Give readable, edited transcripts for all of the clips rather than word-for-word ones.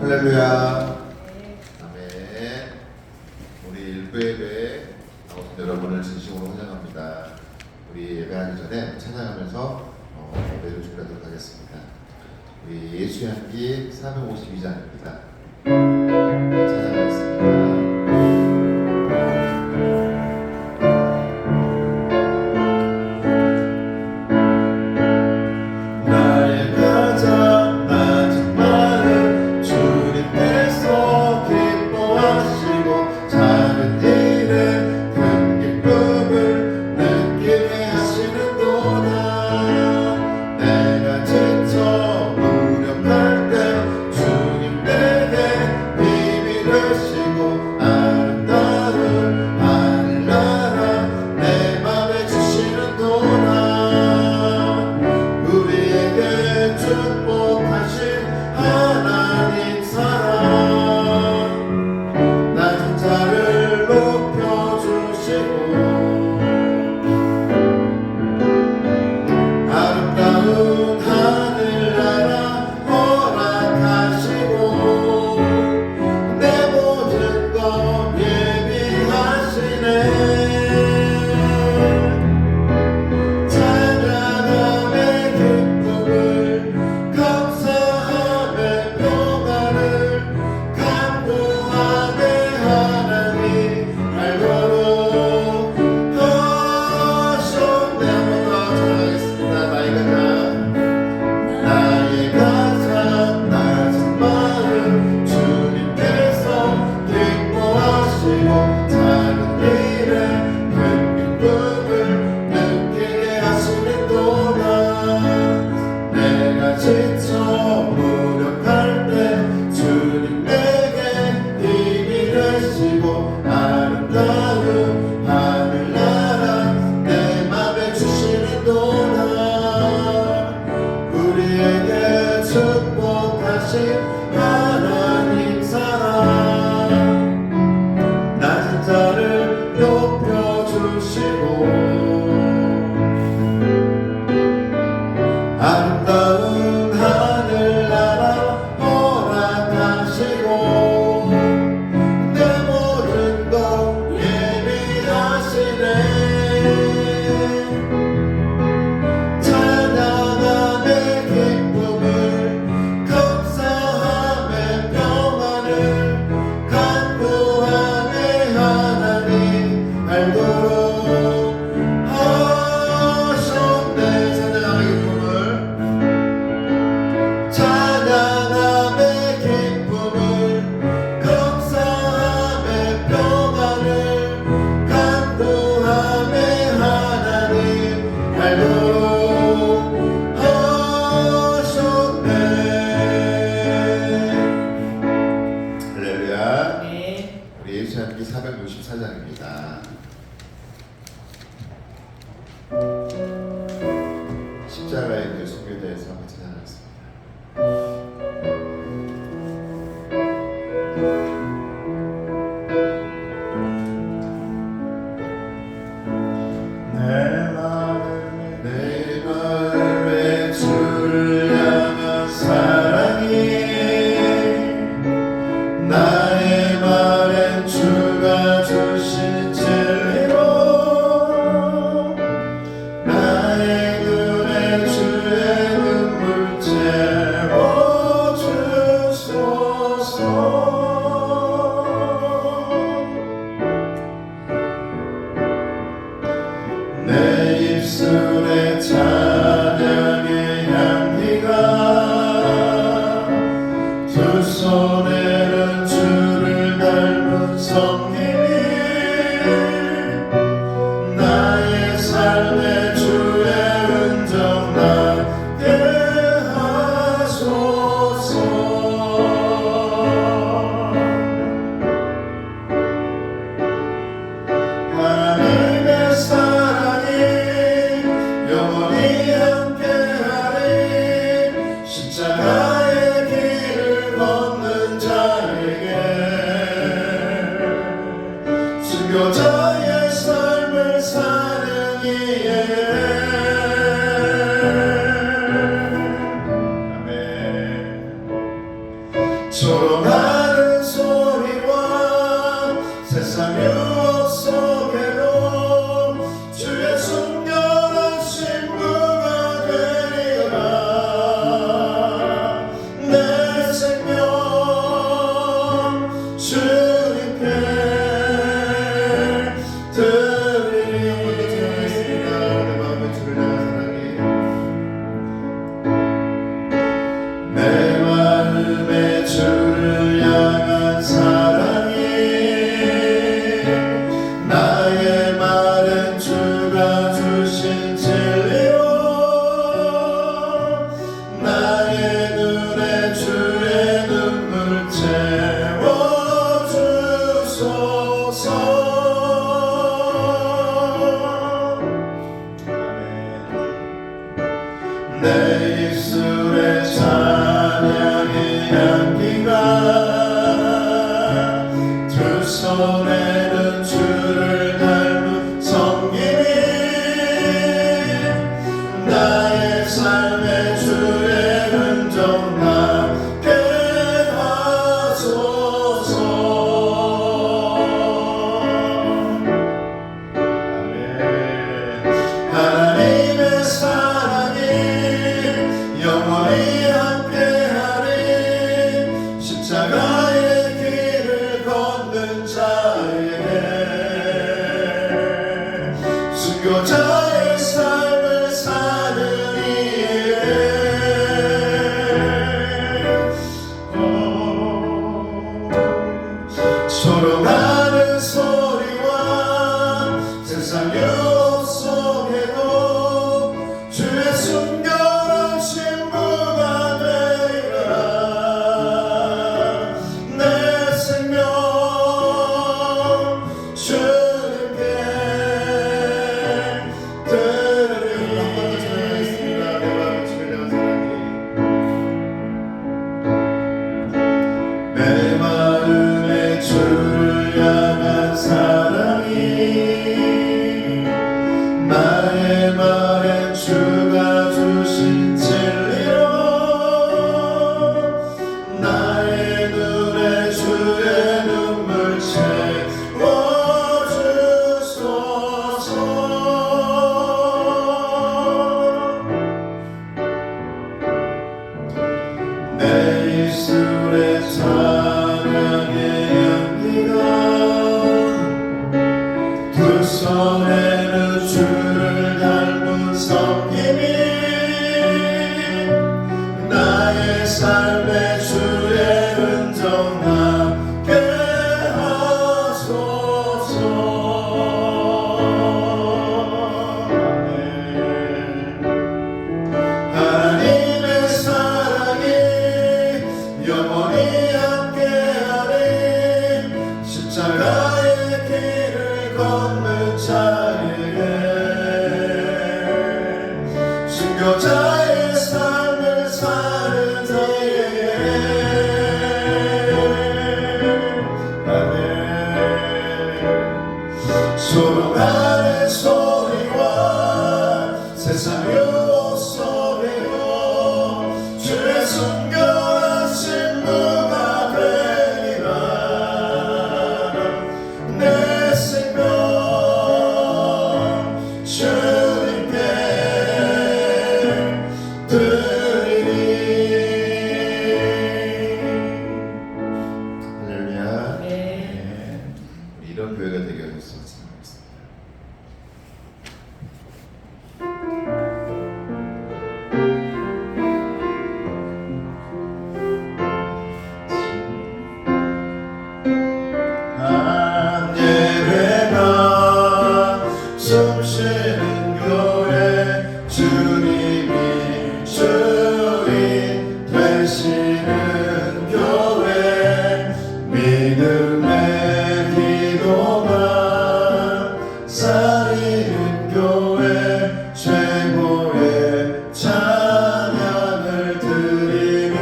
할렐루야. 아멘. 우리 일부 예배 나오신 여러분을 진심으로 환영합니다. 우리 예배하기 전에 찬양하면서 예배를 준비하도록 하겠습니다. 우리 예수 향기 452장입니다. 찬양하겠습니다. 십자가의 그 속에 대해서 한번 찬양하겠습니다. 십자가의 길을 걷는 자 조롱하는 소리와 세상 유혹 속에도 주의 순결한 신부가 되리라. 내 생명 주님께 드리리. 내 마음에 주를 향한 사랑이, 내 마음에 주를 향한 사랑이, 나의 말은 주가 주신 진리로 나의 눈에 주의 눈물 채워주소서. 내 입술에 찬양의 향기가, 두 손에는 주를 닮은 섬김이, 나의 삶에 주의 흔적 남게 하소서. 아멘. 하나님의 사랑이 영원히 함께하리. 십자가의 길을 걷는 자에게, 순교자의 삶을 사는 이에게, 조롱하는 소리와 세상 유혹 속에도 주의 순결한 신부가 되리라. 내 생명 주님께 드리리. 내 마음에 주를 향한 사랑이, 내 마음에 주를 향한 사랑이, 나의 말엔 주가 주신 진리로 나의 눈에 주의 눈물 채워주소서. 내 입술에 찬양의 향기가, 두 손에는 주를 닮은 섬김이, 나의 삶에 주의 흔적 남게 하소서. 아멘. 하나님의 사랑이 영원히 함께하리. 십자가의 길을 걷는 자에게, 순교자의 삶을 사는 자에게. 아멘. 조롱하는 소리와 세상 유혹 속에도 주의 순결한 신부가 되리라. 내 생명 주님께 드리리. 할렐루야. 네. 우리 이런 교회가 되게 하셨으면 좋겠습니다. 한 예배가 숨쉬는 교회, 주님이 주인 되시는 교회, 믿음의 기도가 쌓이는 교회, 최고의 찬양을 드리는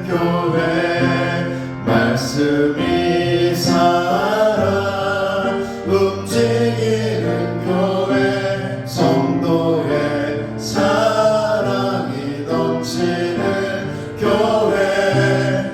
교회, 말씀이 살아 움직이는 교회, 성도의 사랑이 넘치는 교회,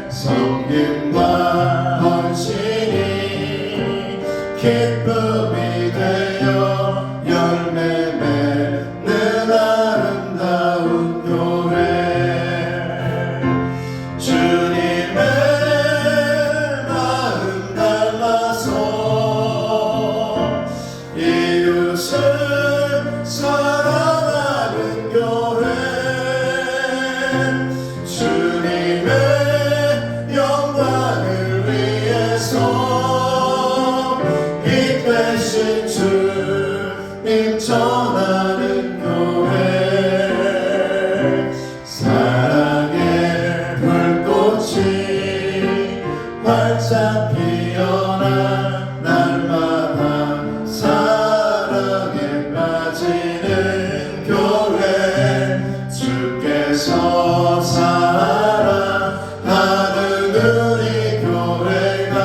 활짝 피어나 날마다 사랑에 빠지는 교회 주께서 사랑하는 우리 교회가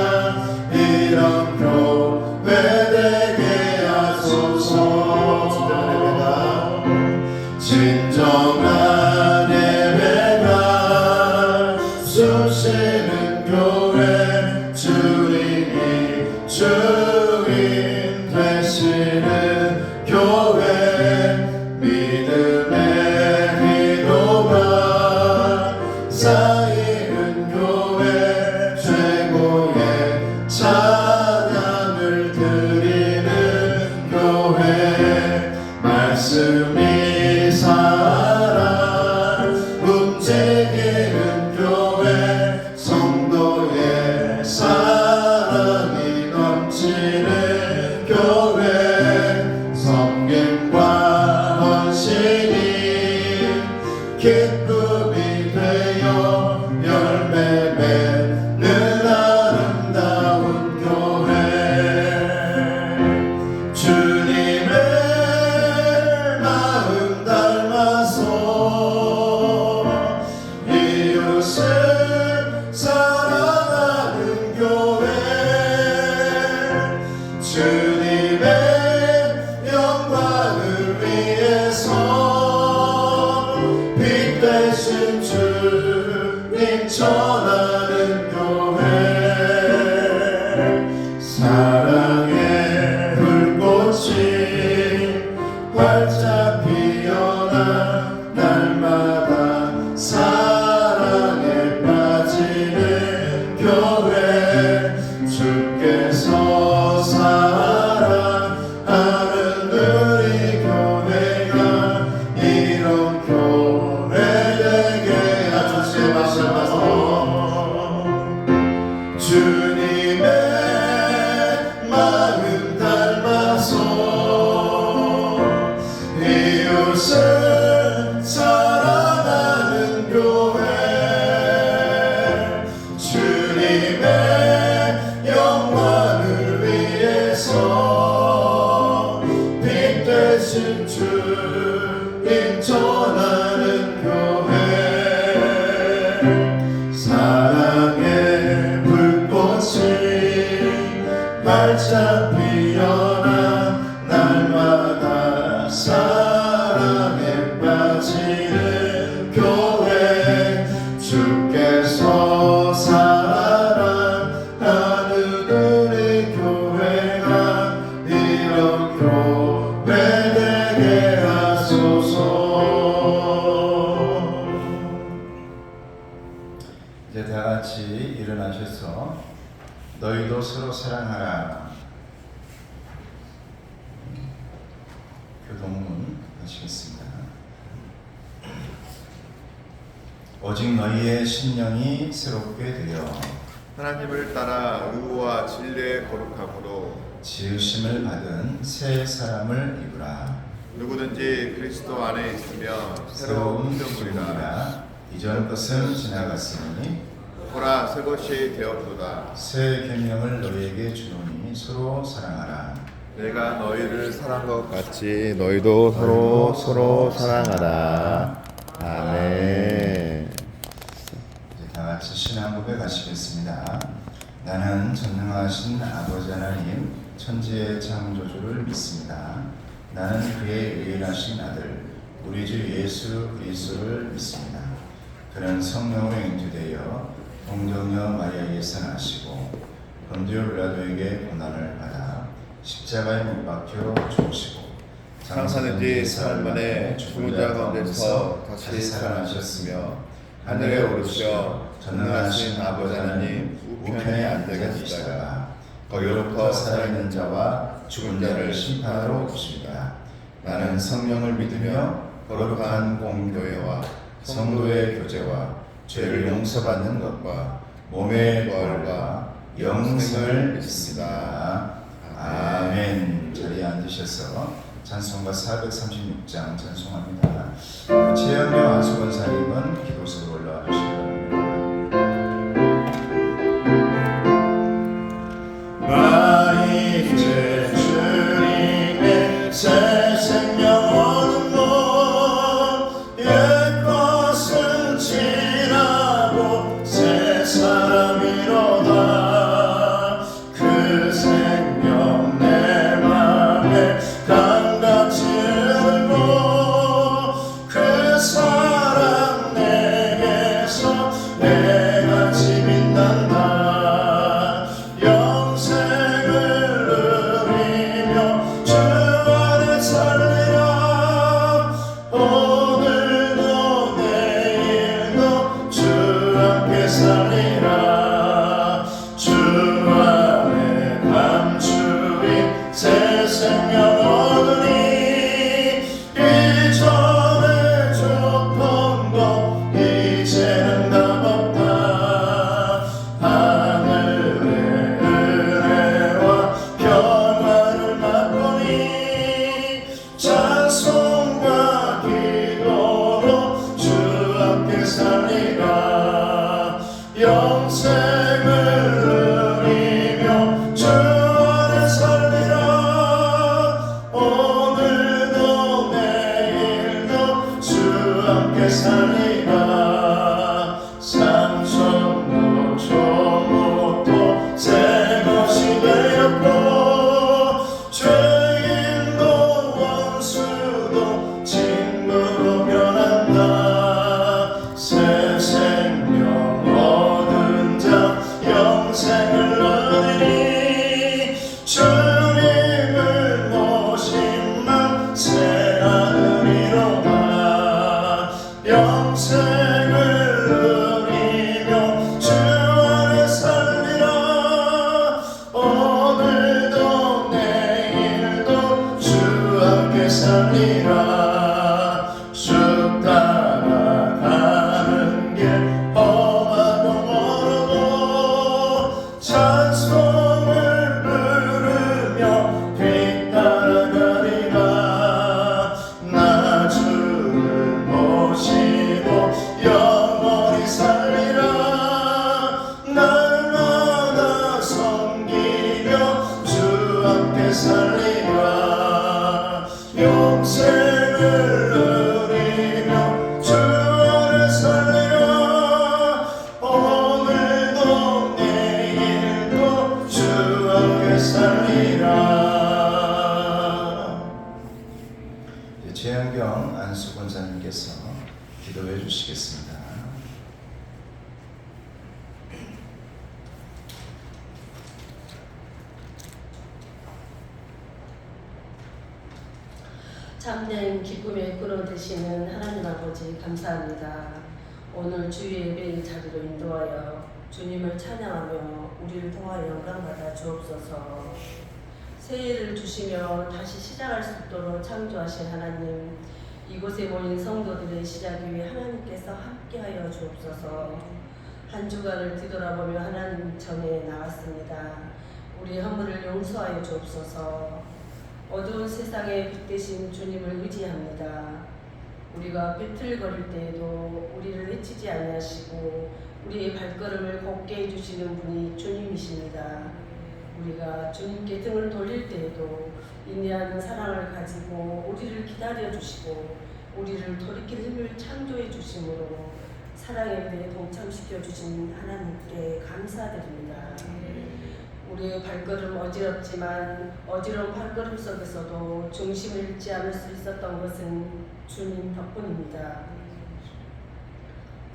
이런 교회 되게 하소서. 진정한 예배가 숨쉬는 교회 주님이 주인 되시는 교회 믿음의 기도가 쌓이는 교회 최고의 찬양을 드리는 교회 말씀이 살아 움직이는 교회 성도의 사랑이 넘치는 교회 섬김과 헌신이 기쁨이 되어 열매 맺는 아름다운 교회 주님의 마음 닮아서 이웃을 사랑하는 교회 주님의 영광을 위해서 빛 되신 주님 전하는 교회 사랑의 불꽃이 활짝 피어나 날마다 사랑에 빠지는 교회 주께서 사랑하는 우리 교회가 이런 교회 되게 하소서. 주님의 마음 닮아서 이웃을 사랑하는 교회 주님의 영광을 위해서 빛 되신 주님 전하는 교회 사랑의 불꽃이 활짝 피어나 날마다 사랑에 빠지는 교회 주께서 사랑하는 우리 교회가 이런 교회 되게 하소서. 이제 다 같이 일어나셔서 너희도 서로 사랑하라. 교동문 하시겠습니다. 오직 너희의 심령이 새롭게 되어 하나님을 따라 의와 진리의 거룩함으로 지으심을 받은 새 사람을 입으라. 누구든지 그리스도 안에 있으면 새로운 새로운 피조물이라. 피조물이라. 이전 것은 지나갔으니 보라 새 것이 되었도다. 새 계명을 너희에게 주노니 서로 사랑하라. 내가 너희를 사랑한 것 같이 너희도 서로 사랑하라. 아멘. 이제 다 같이 신앙 고백하시겠습니다. 나는 전능하신 아버지 하나님 천지의 창조주를 믿습니다. 나는 그의 유일하신 아들 우리 주 예수 그리스도를 믿습니다. 그는 성령으로 잉태되어 동정녀 마리아에게서 나시고 본디오 빌라도에게 고난을 받아 십자가에 못 박혀 죽으시고 장사된 지 사흘 만에 죽은 자 가운데서 다시 살아나셨으며 하늘에 오르시어 전능하신 아버지 하나님 우편에 앉아 계시다가 거기로부터 살아있는 자와 죽은 자를 심판하러 오십니다. 나는 성령을 믿으며 거룩한 공교회와 성도의 교제와 죄를 용서받는 것과 몸의 부활과 영생을 믿습니다. 아멘. 자리에 앉으셔서 찬송가 436장 찬송합니다. 최영명 안수건사님은 기도석으로 올라와 주시기 바랍니다. 찬양하리로다. 그 생명 내 맘에 강같이 흐르고 그 사랑 내게서 해같이 빛난다. 영생을 누리며 주 안에 살리라. 오늘도 내일도 주 함께 살리라. 주 안에 감추인 새 생명 얻으니 이전에 줬던 것 이제는 값없다. 하늘의 은혜와 평화를 맛보니 찬송과 기도로 주 함께 살리라. 영생을 누리며 주 안에 살리라. 오늘도 내일도 주 함께 살리라. 삼천도 조목도 새 것이 되었고 죄인도 원수도 친구로 변한다. 새 생명 얻은 자 영생을 얻으니 주님을 모신 맘 새 하늘이로다. 영생을 누리며 주 안에 살리라. 오늘도 내일도 주 함께 살리라. 주 따라가는 길 험하고 멀어도 찬송을 부르며 뒤따라가리라. 나 주를 모시고 영원히 살리라. 날마다 섬기며 주 함께 살리라. 영생을 누리며 주 안에 살리라. 오늘도 내일도 주 함께 살리라. 최현경 안수 권사님께서 기도해 주시겠습니다. 참된 기쁨의 근원 되시는 하나님 아버지 감사합니다. 오늘 주의 예배의 자리로 인도하여 주님을 찬양하며 우리를 통하여 영광받아 주옵소서. 새해를 주시며 다시 시작할 수 있도록 창조하신 하나님, 이곳에 모인 성도들의 시작을 위해 하나님께서 함께하여 주옵소서. 한 주간을 뒤돌아보며 하나님 전에 나왔습니다. 우리의 허물을 용서하여 주옵소서. 어두운 세상에 빛 되신 주님을 의지합니다. 우리가 비틀거릴 때에도 우리를 해치지 아니하시고 우리의 발걸음을 곱게 해주시는 분이 주님이십니다. 우리가 주님께 등을 돌릴 때에도 인내하는 사랑을 가지고 우리를 기다려 주시고 우리를 돌이킬 힘을 창조해 주심으로 사랑에 대해 동참시켜 주신 하나님께 감사드립니다. 우리의 발걸음 어지럽지만 어지러운 발걸음 속에서도 중심을 잃지 않을 수 있었던 것은 주님 덕분입니다.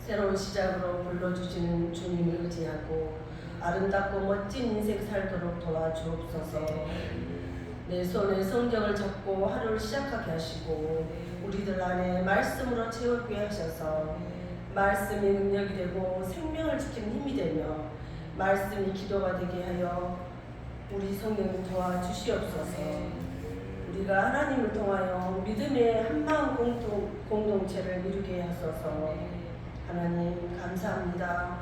새로운 시작으로 불러주시는 주님을 의지하고 아름답고 멋진 인생 살도록 도와주옵소서. 내 손에 성경을 잡고 하루를 시작하게 하시고 우리들 안에 말씀으로 채우게 하셔서 말씀이 능력이 되고 생명을 지키는 힘이 되며 말씀이 기도가 되게 하여 우리 성령님 도와주시옵소서. 우리가 하나님을 통하여 믿음의 한마음 공동체를 이루게 하소서. 하나님 감사합니다.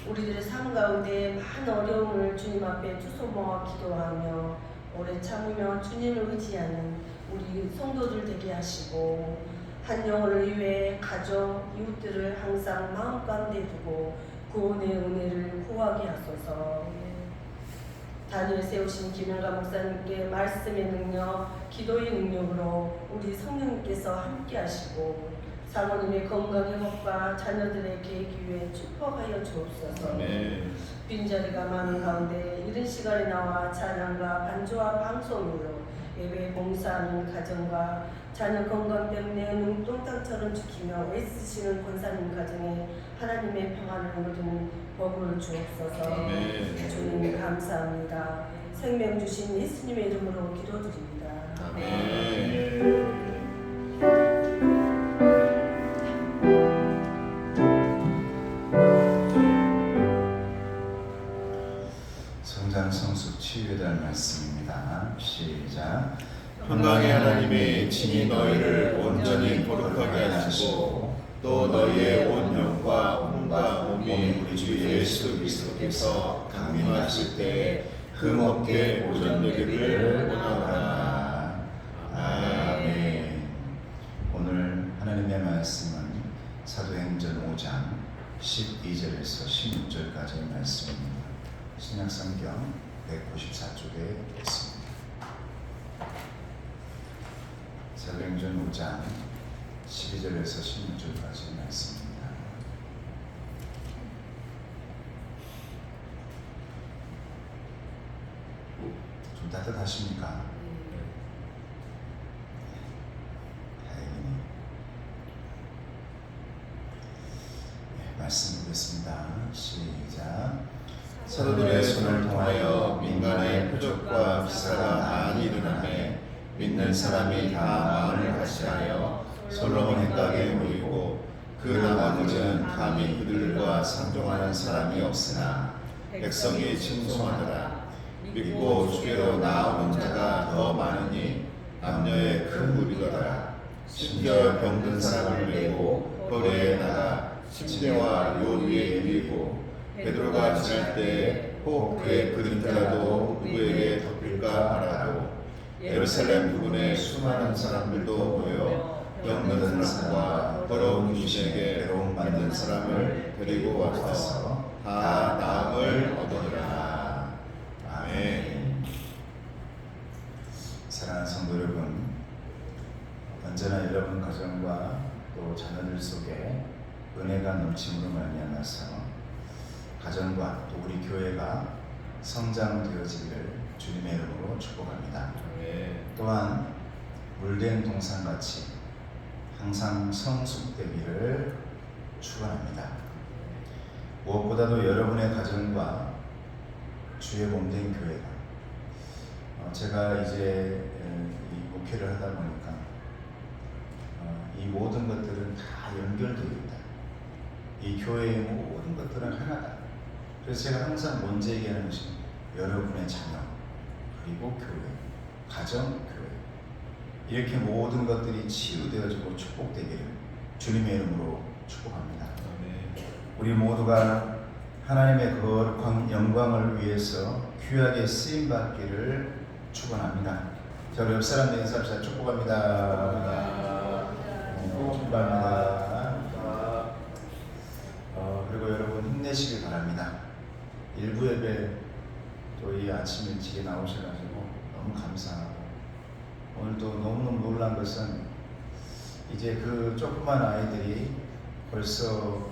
우리들의 삶 가운데 많은 어려움을 주님 앞에 두서 모아 기도하며 오래 참으며 주님을 의지하는 우리 성도들 되게 하시고 한 영혼을 위해 가족, 이웃들을 항상 마음 가운데 두고 구원의 은혜를 구하게 하소서. 단위에 세우신 김영가 목사님께 말씀의 능력, 기도의 능력으로 우리 성령님께서 함께 하시고 사모님의 건강 회복과 자녀들의 계획 위에 축복하여 주옵소서. 아멘. 빈자리가 많은 가운데 이른 시간에 나와 찬양과 반주와 방송으로 예배 봉사하는 가정과 자녀 건강 때문에 눈동탕처럼 지키며 애쓰시는 권사님 가정에 하나님의 평안을 누리는 복을 주옵소서. 아멘. 주님 감사합니다. 생명 주신 예수님의 이름으로 기도드립니다. 아멘. 성장 성숙 치유에 대한 말씀입니다. 시작. 평강의 하나님이 친히 너희를 온전히 거룩하게 하시고 또 너희의 온 영과 혼과 몸이 우리 주 예수 그리스도께서 강림하실 때에 흠없게 보존되기를 원하노라. 아멘. 오늘 하나님의 말씀은 사도행전 5장 12절에서 16절까지의 말씀입니다. 신약성경 194쪽에 있습니다. 사도행전 5장 12절에서 16절까지의 말씀입니다. 좀 따뜻하십니까? 다행이네요. 말씀 보겠습니다. 시작. 사도들의 손을 통하여 민간의 표적과 기사가 많이 일어나매 믿는 사람이 다 마음을 같이하여 솔로몬 행각에 모이고 그 나머지는 감히 그들과 상종하는 사람이 없으나 백성이 칭송하더라. 믿고 주께로 나오는 자가 더 많으니 남녀의 큰 무리더라. 심지어 병든 사람을 메고 거리에 나가 침대와 요 위에 누이고 베드로가 지날 때에 혹 그의 그림자라도 누구에게 덮일까 하라고 예루살렘 부근에 수많은 사람들도 모여 병든 사람과 더러운 귀신에게 괴로움 받는 사람을 데리고 와서 다 나음을 얻으리라. 아멘. 사랑하는 성도 여러분, 언제나 여러분 가정과 또 자녀들 속에 은혜가 넘침으로 말미암아서 가정과 또 우리 교회가 성장되어지기를 주님의 이름으로 축복합니다. 또한 물된 동산같이 항상 성숙되기를 축원합니다. 무엇보다도 여러분의 가정과 주의 몸된 교회가 제가 이제 이 목회를 하다 보니까 이 모든 것들은 다 연결되어 있다. 이 교회의 모든 것들은 하나다. 그래서 제가 항상 먼저 얘기하는 것이 여러분의 자녀, 그리고 교회, 가정, 교회, 이렇게 모든 것들이 치유되어지고 축복되기를 주님의 이름으로 축복합니다. 우리 모두가 하나님의 거룩한 영광을 위해서 귀하게 쓰임받기를 축원합니다. 자, 우리 옆 사람들 인사합시다. 축복합니다. 축복합니다. 그리고 여러분 힘내시길 바랍니다. 일부 예배 또 이 아침 일찍에 나오셔가지고 너무 감사하고, 오늘도 너무너무 놀란 것은 이제 그 조그만 아이들이 벌써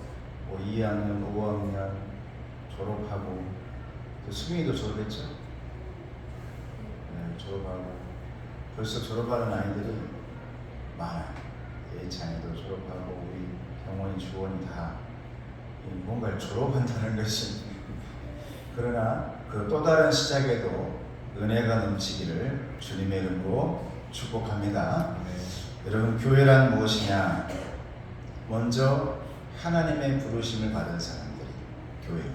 뭐 2학년, 5학년 졸업하고, 또 수민이도 졸업했죠? 네, 졸업하고 벌써 졸업하는 아이들이 많아요. 예찬이도 졸업하고 우리 경원이, 주원이 다 뭔가를 졸업한다는 것이 그러나 그 또 다른 시작에도 은혜가 넘치기를 주님의 이름으로 축복합니다. 여러분, 교회란 무엇이냐? 먼저 하나님의 부르심을 받은 사람들이 교회는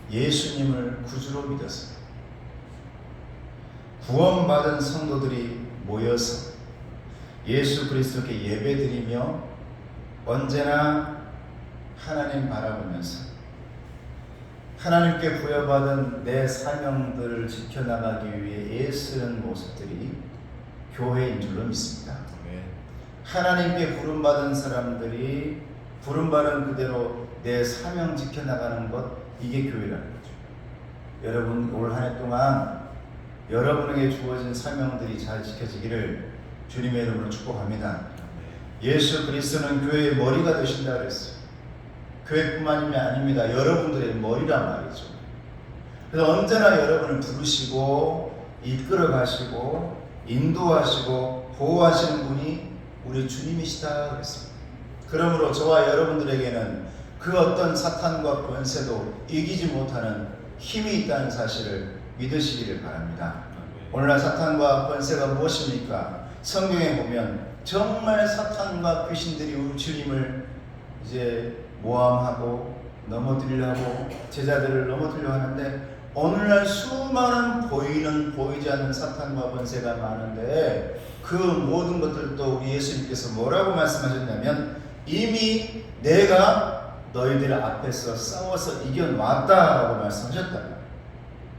예수님을 구주로 믿어서 구원받은 성도들이 모여서 예수 그리스도께 예배드리며 언제나 하나님 바라보면서 하나님께 부여받은 내 사명들을 지켜나가기 위해 애쓰는 모습들이 교회인 줄로 믿습니다. 하나님께 부름받은 사람들이 부름받은 그대로 내 사명 지켜나가는 것, 이게 교회라는 거죠. 여러분, 올 한 해 동안 여러분에게 주어진 사명들이 잘 지켜지기를 주님의 이름으로 축복합니다. 예수 그리스도는 교회의 머리가 되신다 그랬어요. 교회뿐만이 아닙니다. 여러분들의 머리란 말이죠. 그래서 언제나 여러분을 부르시고 이끌어 가시고 인도하시고 보호하시는 분이 우리 주님이시다 그랬습니다. 그러므로 저와 여러분들에게는 그 어떤 사탄과 권세도 이기지 못하는 힘이 있다는 사실을 믿으시기를 바랍니다. 오늘날 사탄과 권세가 무엇입니까? 성경에 보면 정말 사탄과 귀신들이 우리 주님을 이제 모함하고 넘어뜨리려고 제자들을 넘어뜨리려고 하는데 오늘날 수많은 보이는 보이지 않는 사탄과 권세가 많은데 그 모든 것들도 우리 예수님께서 뭐라고 말씀하셨냐면 이미 내가 너희들 앞에서 싸워서 이겨놨다라고 말씀하셨다.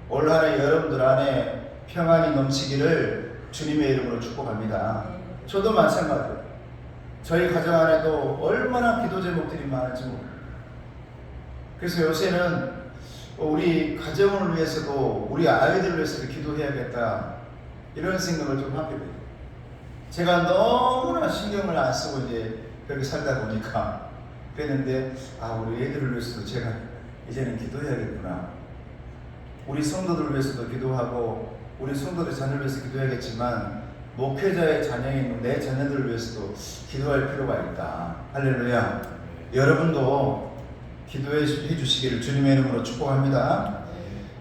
올 한해 여러분들 안에 평안이 넘치기를 주님의 이름으로 축복합니다. 저도 마찬가지예요. 저희 가정 안에도 얼마나 기도 제목들이 많은지 모릅니다. 그래서 요새는 우리 가정을 위해서도 우리 아이들을 위해서도 기도해야겠다 이런 생각을 좀 하게 돼요. 제가 너무나 신경을 안 쓰고 이제 그렇게 살다 보니까 그랬는데 우리 애들을 위해서도 제가 이제는 기도해야겠구나. 우리 성도들을 위해서도 기도하고 우리 성도들 자녀를 위해서 기도해야겠지만 목회자의 자녀인 내 자녀들을 위해서도 기도할 필요가 있다. 할렐루야. 여러분도 기도해 주시기를 주님의 이름으로 축복합니다.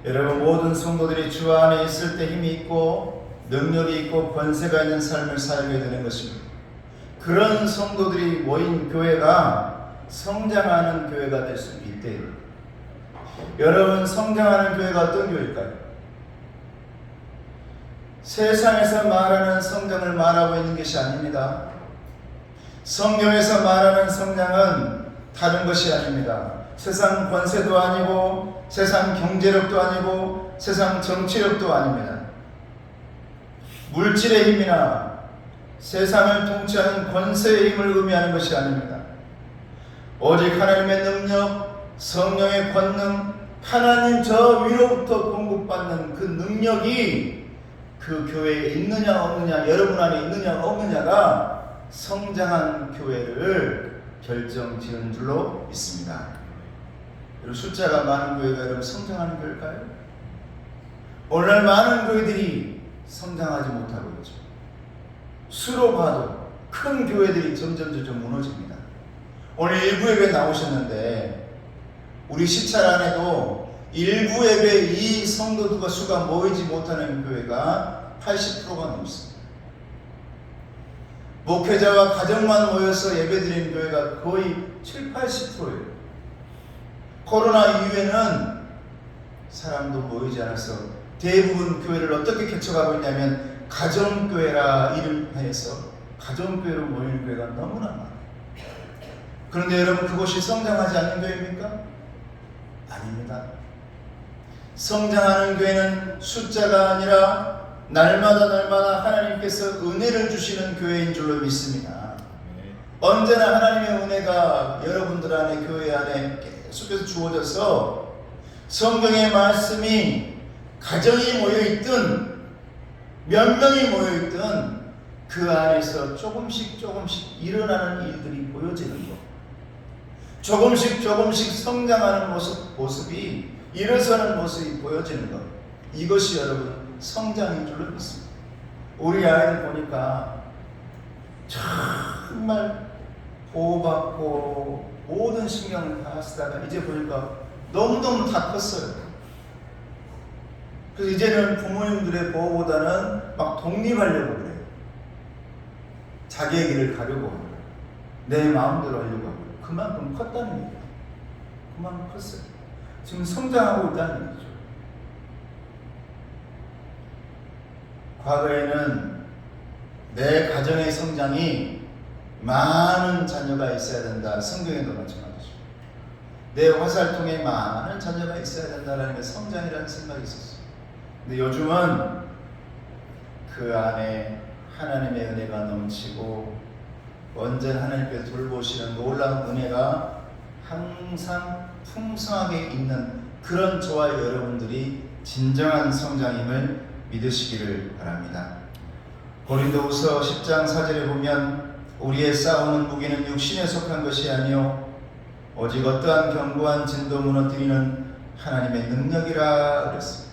여러분 모든 성도들이 주 안에 있을 때 힘이 있고 능력이 있고 권세가 있는 삶을 살게 되는 것입니다. 그런 성도들이 모인 교회가 성장하는 교회가 될 수 있대요. 여러분 성장하는 교회가 어떤 교회일까요? 세상에서 말하는 성장을 말하고 있는 것이 아닙니다. 성경에서 말하는 성장은 다른 것이 아닙니다. 세상 권세도 아니고 세상 경제력도 아니고 세상 정치력도 아닙니다. 물질의 힘이나 세상을 통치하는 권세의 힘을 의미하는 것이 아닙니다. 오직 하나님의 능력, 성령의 권능, 하나님 저 위로부터 공급받는 그 능력이 그 교회에 있느냐 없느냐, 여러분 안에 있느냐 없느냐가 성장한 교회를 결정지은 줄로 믿습니다. 그리고 숫자가 많은 교회가 여러분 성장하는 교회일까요? 오늘날 많은 교회들이 성장하지 못하고 있죠. 수로 봐도 큰 교회들이 점점 무너집니다. 오늘 일부 예배 나오셨는데 우리 시찰 안에도 일부 예배 이 성도들과 수가 모이지 못하는 교회가 80%가 넘습니다. 목회자와 가정만 모여서 예배드리는 교회가 거의 70-80%예요. 코로나 이후에는 사람도 모이지 않아서 대부분 교회를 어떻게 개척하고 있냐면 가정교회라 이름하여서 가정교회로 모이는 교회가 너무나 많아요. 그런데 여러분 그것이 성장하지 않는 교회입니까? 아닙니다. 성장하는 교회는 숫자가 아니라 날마다 하나님께서 은혜를 주시는 교회인 줄로 믿습니다. 언제나 하나님의 은혜가 여러분들 안에 교회 안에 계속해서 주어져서 성경의 말씀이 가정이 모여있든 몇 명이 모여있든 그 안에서 조금씩 일어나는 일들이 보여지는 것, 조금씩 성장하는 모습이 일어서는 모습이 보여지는 것, 이것이 여러분 성장인 줄로 믿습니다. 우리 아이들 보니까 정말 보호받고 모든 신경을 다 쓰다가 이제 보니까 너무너무 다 컸어요. 그래서 이제는 부모님들의 보호보다는 막 독립하려고 그래요. 자기의 길을 가려고 하고 내 마음대로 하려고 하고 그만큼 컸다는 얘기예요. 그만큼 컸어요. 지금 성장하고 있다는 얘기죠. 과거에는 내 가정의 성장이 많은 자녀가 있어야 된다. 성경에도 마찬가지죠. 내 화살통에 많은 자녀가 있어야 된다는 게 성장이라는 생각이 있었어요. 근데 요즘은 그 안에 하나님의 은혜가 넘치고 언제나 하나님께서 돌보시는 놀라운 은혜가 항상 풍성하게 있는 그런 저와 여러분들이 진정한 성장임을 믿으시기를 바랍니다. 고린도후서 10장 4절에 보면 우리의 싸우는 무기는 육신에 속한 것이 아니요 오직 어떠한 견고한 진도 무너뜨리는 하나님의 능력이라 그랬습니다.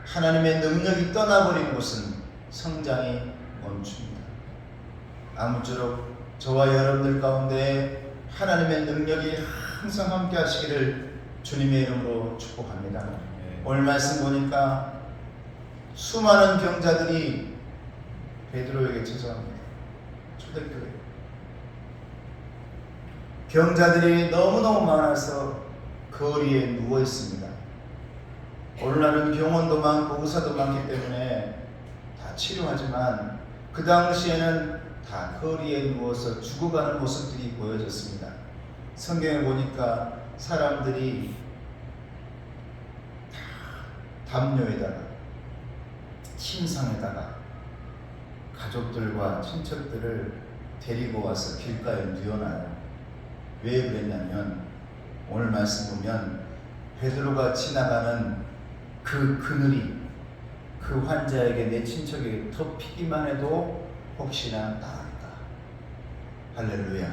하나님의 능력이 떠나버린 곳은 성장이 멈춥니다. 아무쪼록 저와 여러분들 가운데 하나님의 능력이 항상 함께 하시기를 주님의 이름으로 축복합니다. 오늘 말씀 보니까 수많은 경자들이 베드로에게 찾아옵니다. 초대교회 경자들이 너무너무 많아서 거리에 누워 있습니다. 오늘날은 병원도 많고 의사도 많기 때문에 다 치료하지만 그 당시에는 다 거리에 누워서 죽어가는 모습들이 보여졌습니다. 성경에 보니까 사람들이 다 담요에다가 침상에다가 가족들과 친척들을 데리고 와서 길가에 뉘어놔요. 왜 그랬냐면 오늘 말씀 보면 베드로가 지나가는 그 그늘이 그 환자에게 내 친척에게 덮이기만 해도 혹시나 나을까. 할렐루야.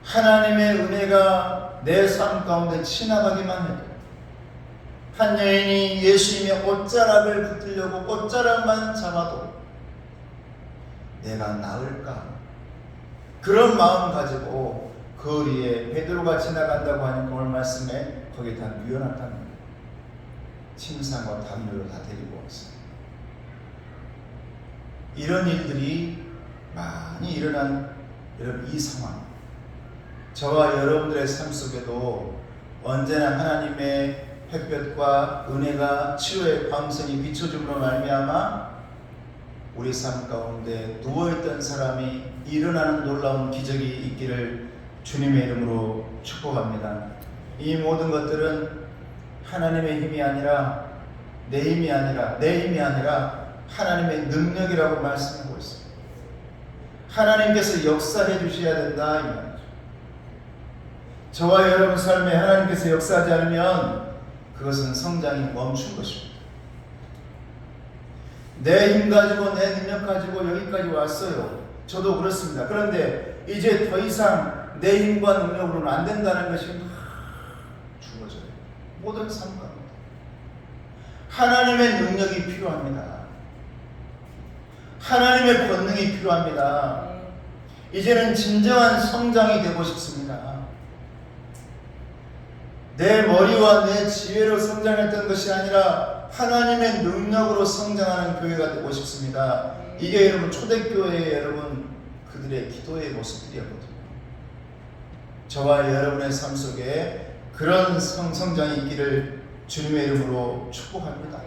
하나님의 은혜가 내 삶 가운데 지나가기만 해도 한 여인이 예수님의 옷자락을 붙들려고 옷자락만 잡아도 내가 나을까? 그런 마음 가지고 거리에 베드로가 지나간다고 하니까 오늘 말씀에 거기에 다 뉘어놨다는 거예요. 침상과 담요를 다 데리고 왔어요. 이런 일들이 많이 일어난 여러분 이 상황, 저와 여러분들의 삶 속에도 언제나 하나님의 햇볕과 은혜가 치료의 광선이 비춰줌으로 말미암아 우리 삶 가운데 누워있던 사람이 일어나는 놀라운 기적이 있기를 주님의 이름으로 축복합니다. 이 모든 것들은 하나님의 힘이 아니라 내 힘이 아니라 하나님의 능력이라고 말씀하고 있습니다. 하나님께서 역사해 주셔야 된다 이 말이죠. 저와 여러분 삶에 하나님께서 역사하지 않으면 그것은 성장이 멈춘 것입니다. 내 힘 가지고 내 능력 가지고 여기까지 왔어요. 저도 그렇습니다. 그런데 이제 더 이상 내 힘과 능력으로는 안 된다는 것이 죽어져요. 모든 삶 가운데 하나님의 능력이 필요합니다. 하나님의 권능이 필요합니다. 이제는 진정한 성장이 되고 싶습니다. 내 머리와 내 지혜로 성장했던 것이 아니라 하나님의 능력으로 성장하는 교회가 되고 싶습니다. 이게 여러분 초대교회의 여러분 그들의 기도의 모습들이었거든요. 저와 여러분의 삶 속에 그런 성장이 있기를 주님의 이름으로 축복합니다.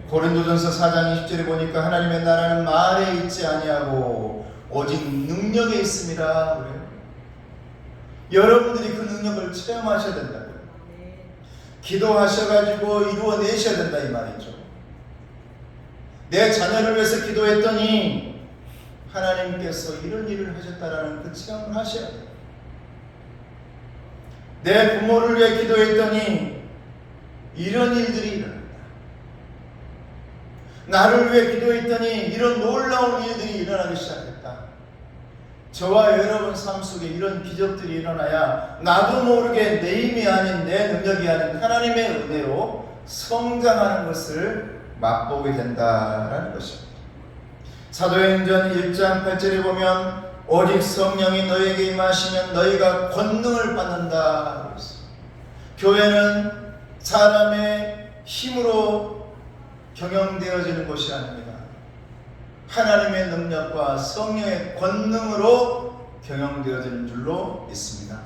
고린도전서 4장 20절에 보니까 하나님의 나라는 말에 있지 아니하고 오직 능력에 있습니다. 그래요. 여러분들이 그 능력을 체험하셔야 된다고요. 기도하셔가지고 이루어내셔야 된다 이 말이죠. 내 자녀를 위해서 기도했더니 하나님께서 이런 일을 하셨다라는 그 체험을 하셔야 돼요. 내 부모를 위해 기도했더니 이런 일들이 일어난다. 나를 위해 기도했더니 이런 놀라운 일들이 일어나기 시작했다. 저와 여러분 삶 속에 이런 기적들이 일어나야 나도 모르게 내 힘이 아닌 내 능력이 아닌 하나님의 은혜로 성장하는 것을 맛보게 된다라는 것입니다. 사도행전 1장 8절에 보면 오직 성령이 너에게 임하시면 너희가 권능을 받는다. 교회는 사람의 힘으로 경영되어지는 것이 아닙니다. 하나님의 능력과 성령의 권능으로 경영되어지는 줄로 믿습니다.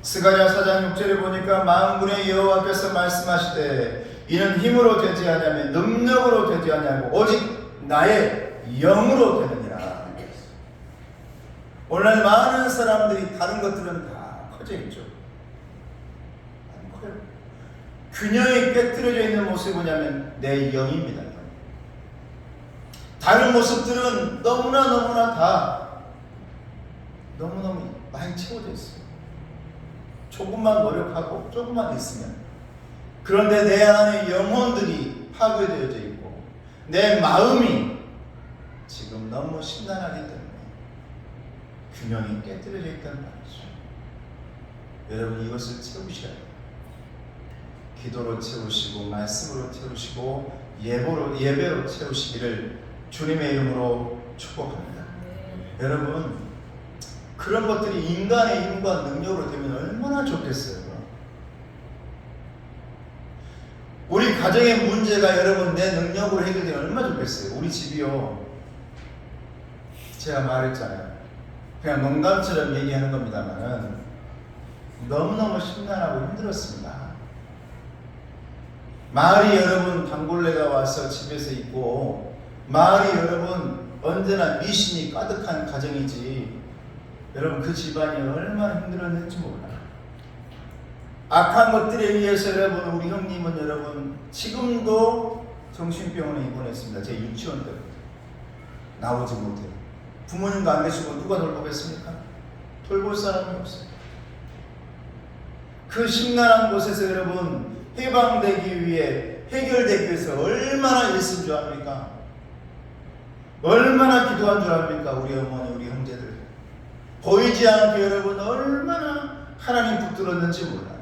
스가랴 4장 6절에 보니까 만군의 여호와께서 말씀하시되 이는 힘으로 되지 아니하며 능력으로 되지 아니하고 오직 나의 영으로 되느니라. 오늘 많은 사람들이 다른 것들은 다 커져 있죠. 안 커요. 균형이 깨뜨려져 있는 모습이 뭐냐면 내 영입니다. 다른 모습들은 너무나 다 너무너무 많이 채워져 있어요. 조금만 노력하고 조금만 있으면. 그런데 내 안에 영혼들이 파괴되어져 있고 내 마음이 지금 너무 심란하기 때문에 균형이 깨뜨려져 있다는 말이죠. 여러분 이것을 채우셔야 돼요. 기도로 채우시고 말씀으로 채우시고 예배로 채우시기를 주님의 이름으로 축복합니다. 여러분 그런 것들이 인간의 힘과 능력으로 되면 얼마나 좋겠어요. 우리 가정의 문제가 여러분 내 능력으로 해결되면 얼마나 좋겠어요. 우리 집이요, 제가 말했잖아요. 그냥 농담처럼 얘기하는 겁니다만은 너무너무 심란하고 힘들었습니다. 마을이 여러분 단골레가 와서 집에서 있고, 마을이 여러분 언제나 미신이 가득한 가정이지, 여러분 그 집안이 얼마나 힘들었는지 몰라요. 악한 것들에 의해서 여러분, 우리 형님은 여러분 지금도 정신병원에 입원했습니다. 제 유치원 때부터 나오지 못해요. 부모님도 안 계시고 누가 돌보겠습니까? 돌볼 사람이 없어요. 그 심란한 곳에서 여러분 해방되기 위해, 해결되기 위해서 얼마나 애쓴 줄 압니까? 얼마나 기도한 줄 압니까? 우리 어머니, 우리 형제들. 보이지 않게 여러분 얼마나 하나님 붙들었는지 몰라요.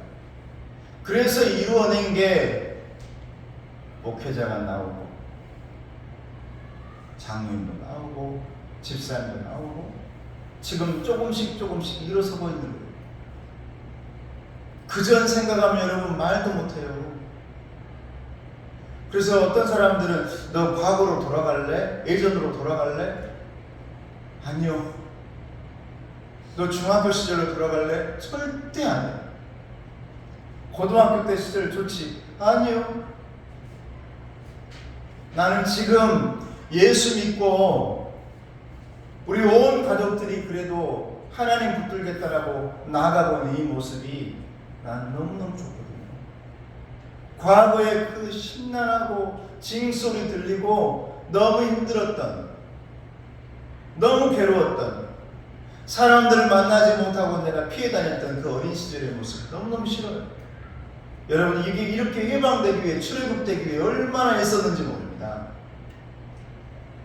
그래서 이루어낸 게 목회자가 나오고, 장로님도 나오고, 집사님도 나오고, 지금 조금씩 일어서고 있는 거예요. 그전 생각하면 여러분 말도 못해요. 그래서 어떤 사람들은 너 과거로 돌아갈래? 예전으로 돌아갈래? 아니요. 너 중학교 시절로 돌아갈래? 절대 아니에요. 고등학교 때 시절 좋지? 아니요. 나는 지금 예수 믿고 우리 온 가족들이 그래도 하나님 붙들겠다라고 나아가고 있는 이 모습이 난 너무너무 좋거든요. 과거에 그 심란하고 징소리 들리고 너무 힘들었던, 너무 괴로웠던, 사람들을 만나지 못하고 내가 피해 다녔던 그 어린 시절의 모습 너무너무 싫어요. 여러분 이게 이렇게 해방되기 위해, 출애굽되기 위해 얼마나 애썼는지 모릅니다.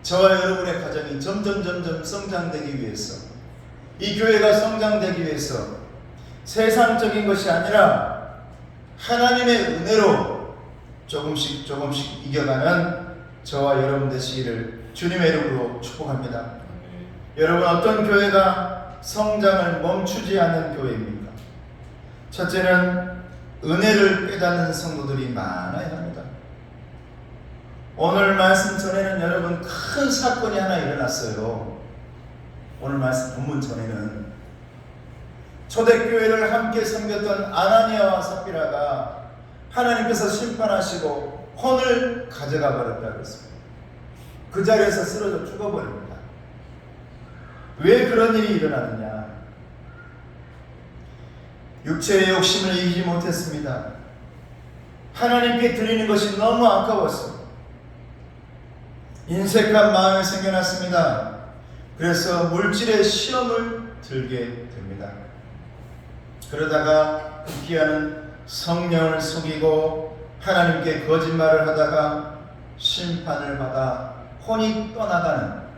저와 여러분의 가정이 점점 성장되기 위해서, 이 교회가 성장되기 위해서 세상적인 것이 아니라 하나님의 은혜로 조금씩 이겨가는 저와 여러분 되시기를 주님의 이름으로 축복합니다. 여러분 어떤 교회가 성장을 멈추지 않는 교회입니까? 첫째는 은혜를 깨닫는 성도들이 많아야 합니다. 오늘 말씀 전에는 여러분 큰 사건이 하나 일어났어요. 오늘 말씀 본문 전에는 초대교회를 함께 섬겼던 아나니아와 삽비라가 하나님께서 심판하시고 혼을 가져가 버렸다고 했습니다. 그 자리에서 쓰러져 죽어버립니다. 왜 그런 일이 일어나느냐? 육체의 욕심을 이기지 못했습니다. 하나님께 드리는 것이 너무 아까웠습니다. 인색한 마음이 생겨났습니다. 그래서 물질의 시험을 들게 됩니다. 그러다가 급기야는 성령을 속이고 하나님께 거짓말을 하다가 심판을 받아 혼이 떠나가는,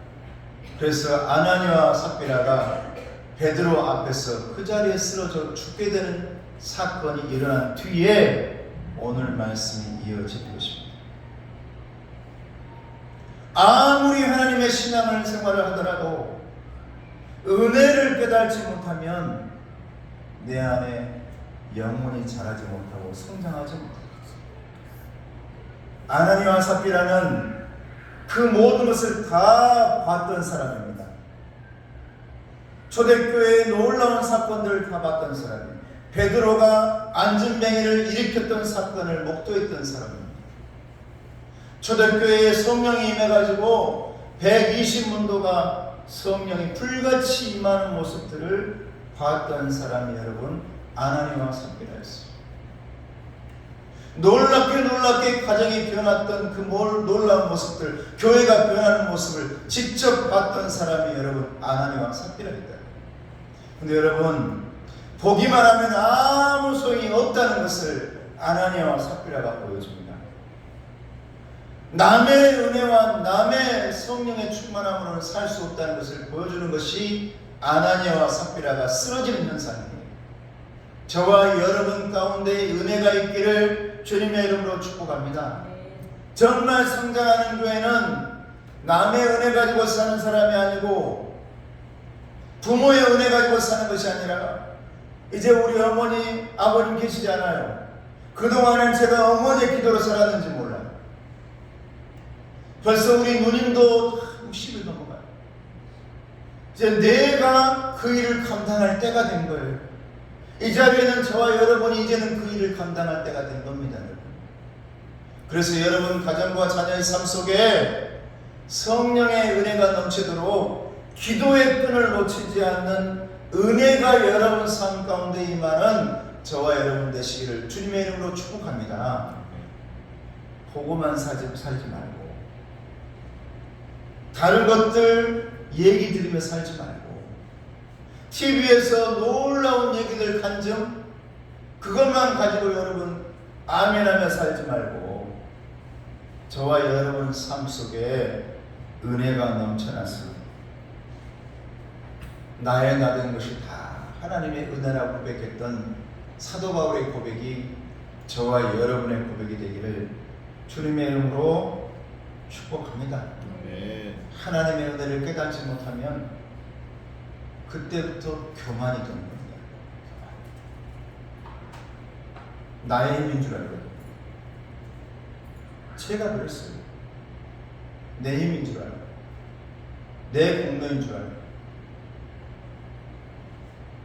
그래서 아나니아와 삽비라가 베드로 앞에서 그 자리에 쓰러져 죽게 되는 사건이 일어난 뒤에 오늘 말씀이 이어질 것입니다. 아무리 하나님의 신앙을 생활을 하더라도 은혜를 깨달지 못하면 내 안에 영혼이 자라지 못하고 성장하지 못합니다. 아나니아와 삽비라는 그 모든 것을 다 봤던 사람입니다. 초대교회의 놀라운 사건들을 다 봤던 사람입니다. 베드로가 안전뱅이를 일으켰던 사건을 목도했던 사람입니다. 초대교회에 성령이 임해가지고 120문도가 성령이 불같이 임하는 모습들을 봤던 사람이 여러분 아나니아와 삽비라였어요. 놀랍게 가정이 변했던 그 놀라운 모습들, 교회가 변하는 모습을 직접 봤던 사람이 여러분 아나니아와 삽비라입니다. 근데 여러분 보기만 하면 아무 소용이 없다는 것을 아나니아와 삽비라가 보여줍니다. 남의 은혜와 남의 성령의 충만함으로는 살 수 없다는 것을 보여주는 것이 아나니아와 삽비라가 쓰러지는 현상이에요. 저와 여러분 가운데 은혜가 있기를 주님의 이름으로 축복합니다. 정말 성장하는 교회는 남의 은혜 가지고 사는 사람이 아니고 부모의 은혜 가지고 사는 것이 아니라, 이제 우리 어머니 아버님 계시잖아요. 그동안은 제가 어머니의 기도로 살았는지 몰라요. 벌써 우리 누님도 60이 넘어가요. 이제 내가 그 일을 감당할 때가 된 거예요. 이 자리에는 저와 여러분이 이제는 그 일을 감당할 때가 된 겁니다, 여러분. 그래서 여러분 가정과 자녀의 삶 속에 성령의 은혜가 넘치도록 기도의 끈을 놓치지 않는 은혜가 여러분 삶 가운데 임하는 저와 여러분 되시기를 주님의 이름으로 축복합니다. 보고만 살지 말고, 다른 것들 얘기 들으며 살지 말고, TV에서 놀라운 얘기들 간증 그것만 가지고 여러분 아멘하며 살지 말고, 저와 여러분 삶 속에 은혜가 넘쳐나서 나의 나된 것이 다 하나님의 은혜라고 고백했던 사도 바울의 고백이 저와 여러분의 고백이 되기를 주님의 이름으로 축복합니다. 하나님의 은혜를 깨닫지 못하면 그때부터 교만이 되는 겁니다. 나의 힘인 줄 알고, 제가 그랬어요. 내 힘인 줄 알고, 내 공로인 줄 알고.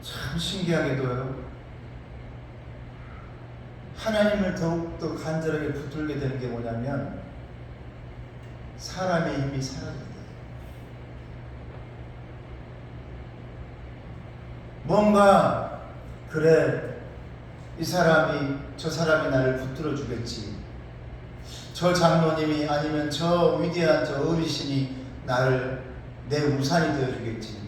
참 신기하게도요, 하나님을 더욱더 간절하게 붙들게 되는 게 뭐냐면 사람의 힘이 사라져요. 뭔가 그래, 이 사람이 저 사람이 나를 붙들어 주겠지, 저 장로님이 아니면 저 위대한 저 어르신이 나를 내 우산이 되어 주겠지.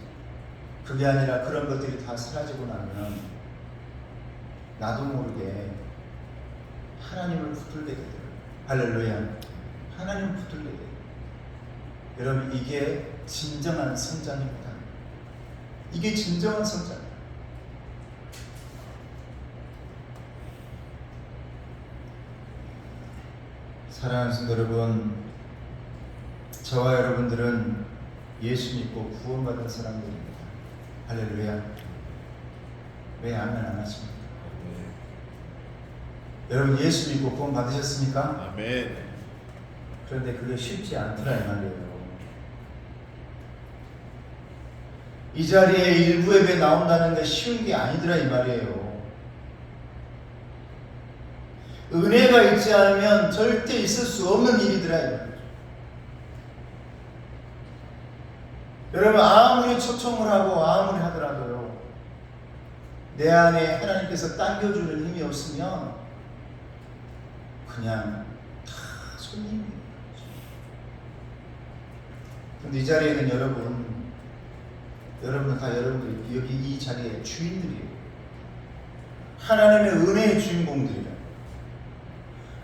그게 아니라 그런 것들이 다 사라지고 나면 나도 모르게 하나님을 붙들게 되더라고요. 할렐루야. 하나님을 붙들게 돼요. 여러분, 이게 진정한 성장입니다. 이게 진정한 성장. 사랑하는 성도 여러분, 저와 여러분들은 예수 믿고 구원받은 사람들입니다. 할렐루야. 왜 아멘 안 하십니까? 여러분, 예수 믿고 구원 받으셨습니까? 아멘. 그런데 그게 쉽지 않더라 이 말이에요. 이 자리에 일부 예배 나온다는 게 쉬운 게 아니더라 이 말이에요. 은혜가 있지 않으면 절대 있을 수 없는 일이더라 이 말이에요. 여러분, 아무리 초청을 하고 아무리 하더라도요, 내 안에 하나님께서 당겨주는 힘이 없으면 그냥 다 손님이에요. 근데 이 자리에는 여러분은 다 여러분들 여기 이 자리의 주인들이에요. 하나님의 은혜의 주인공들이라.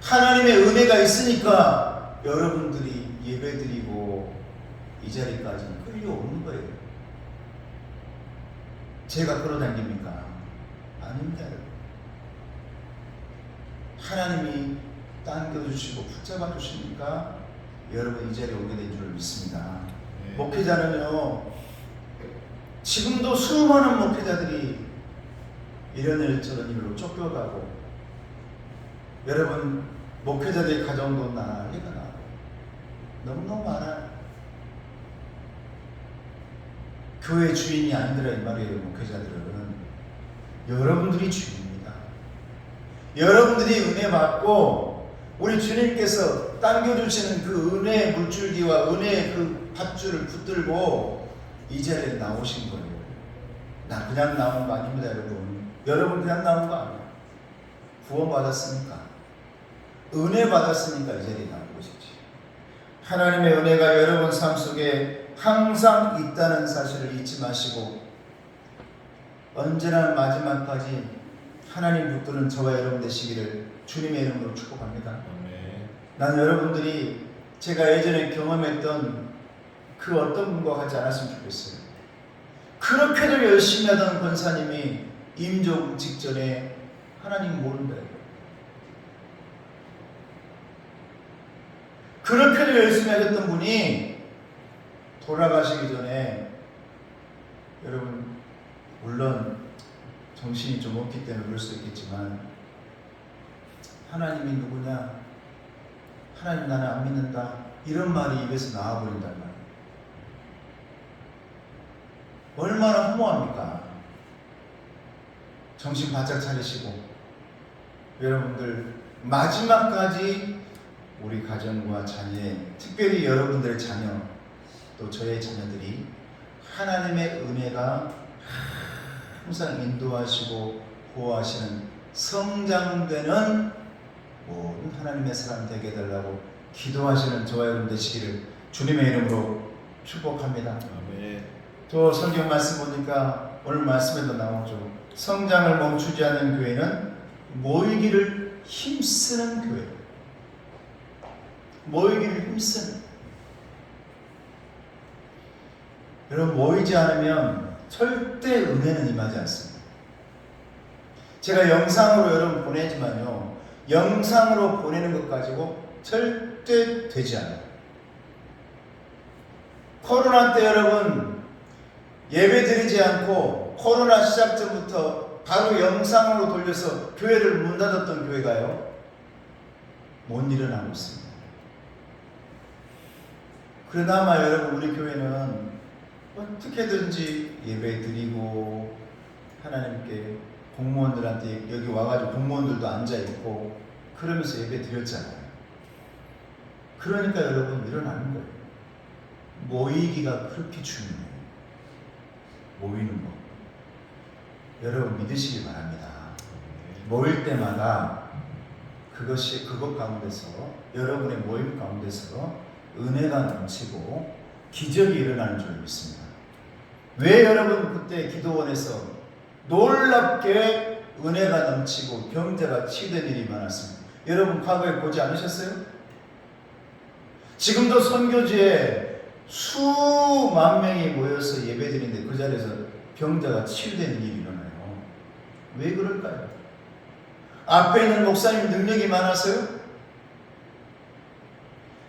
하나님의 은혜가 있으니까 여러분들이 예배드리고 이 자리까지 끌려오는 거예요. 제가 끌어당깁니까? 아닙니다. 하나님이 당겨주시고 붙잡아 주시니까 여러분 이 자리에 오게 된 줄 믿습니다. 목회자는요, 지금도 수많은 목회자들이 이런 일 저런 일로 쫓겨가고, 여러분 목회자들의 가정도 난리가 나고 너무너무 많아요. 교회 주인이 아니더라 이 말이에요. 목회자들은 여러분들이 주인입니다. 여러분들이 은혜 받고 우리 주님께서 당겨주시는 그 은혜의 물줄기와 은혜의 그 밧줄을 붙들고 이 자리에 나오신 거예요. 나 그냥 나온 거 아닙니다, 여러분. 여러분 그냥 나온 거 아니에요. 구원 받았으니까, 은혜 받았으니까 이 자리에 나온 것이지. 하나님의 은혜가 여러분 삶 속에 항상 있다는 사실을 잊지 마시고, 언제나 마지막까지 하나님 붙드는 저와 여러분 되시기를 주님의 이름으로 축복합니다. 난 여러분들이 제가 예전에 경험했던 그 어떤 분과 같지 않았으면 좋겠어요. 그렇게도 열심히 하던 권사님이 임종 직전에 하나님 모른다. 그렇게도 열심히 하셨던 분이 돌아가시기 전에, 여러분 물론 정신이 좀 없기 때문에 그럴 수도 있겠지만, 하나님이 누구냐, 하나님 나는 안 믿는다, 이런 말이 입에서 나와버린단 말이에요. 얼마나 허무합니까? 정신 바짝 차리시고, 여러분들 마지막까지 우리 가정과 자녀, 특별히 여러분들의 자녀, 또 저의 자녀들이 하나님의 은혜가 항상 인도하시고 보호하시는 성장되는 모든 하나님의 사람 되게 해달라고 기도하시는 저와 여러분 되시기를 주님의 이름으로 축복합니다. 아멘. 또 성경 말씀 보니까 오늘 말씀에도 나오죠. 성장을 멈추지 않는 교회는 모이기를 힘쓰는 교회. 모이기를 힘쓰는. 여러분, 모이지 않으면 절대 은혜는 임하지 않습니다. 제가 영상으로 여러분 보내지만요, 영상으로 보내는 것 가지고 절대 되지 않아요. 코로나 때 여러분 예배 드리지 않고 코로나 시작 전부터 바로 영상으로 돌려서 교회를 문 닫았던 교회가요, 못 일어나고 있습니다. 그나마 여러분 우리 교회는 어떻게든지 예배 드리고 하나님께 공무원들한테 여기 와가지고 공무원들도 앉아있고 그러면서 예배 드렸잖아요. 그러니까 여러분 일어나는 거예요. 모이기가 그렇게 중요해요. 모이는 거. 여러분 믿으시기 바랍니다. 모일 때마다 그것 가운데서, 여러분의 모임 가운데서 은혜가 넘치고 기적이 일어나는 줄 믿습니다. 왜 여러분 그때 기도원에서 놀랍게 은혜가 넘치고 병자가 치유된 일이 많았습니다. 여러분 과거에 보지 않으셨어요? 지금도 선교지에 수만 명이 모여서 예배드리는데 그 자리에서 병자가 치유되는 일이 일어나요. 왜 그럴까요? 앞에 있는 목사님 능력이 많아서요?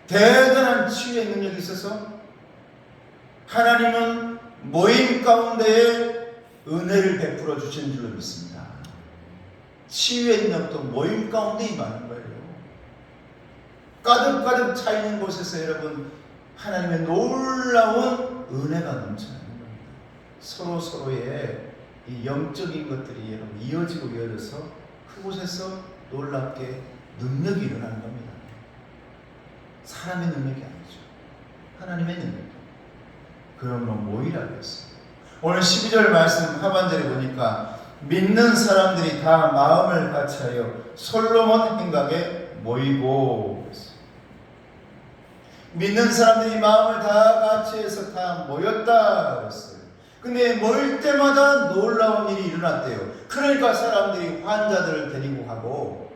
대단한 치유의 능력이 있어서? 하나님은 모임 가운데에 은혜를 베풀어 주시는 줄로 믿습니다. 치유의 능력도 모임 가운데 임하는 거예요. 가득가득 차 있는 곳에서 여러분 하나님의 놀라운 은혜가 넘쳐나는 겁니다. 서로의 이 영적인 것들이 여러분 이어지고 이어져서 그곳에서 놀랍게 능력이 일어나는 겁니다. 사람의 능력이 아니죠. 하나님의 능력. 그러므로 모이라고 했어요. 오늘 12절 말씀 하반절에 보니까 믿는 사람들이 다 마음을 같이하여 솔로몬 행각에 모이고 했어요. 믿는 사람들이 마음을 다 같이 해서 다 모였다 그랬어요. 근데 모일 때마다 놀라운 일이 일어났대요. 그러니까 사람들이 환자들을 데리고 가고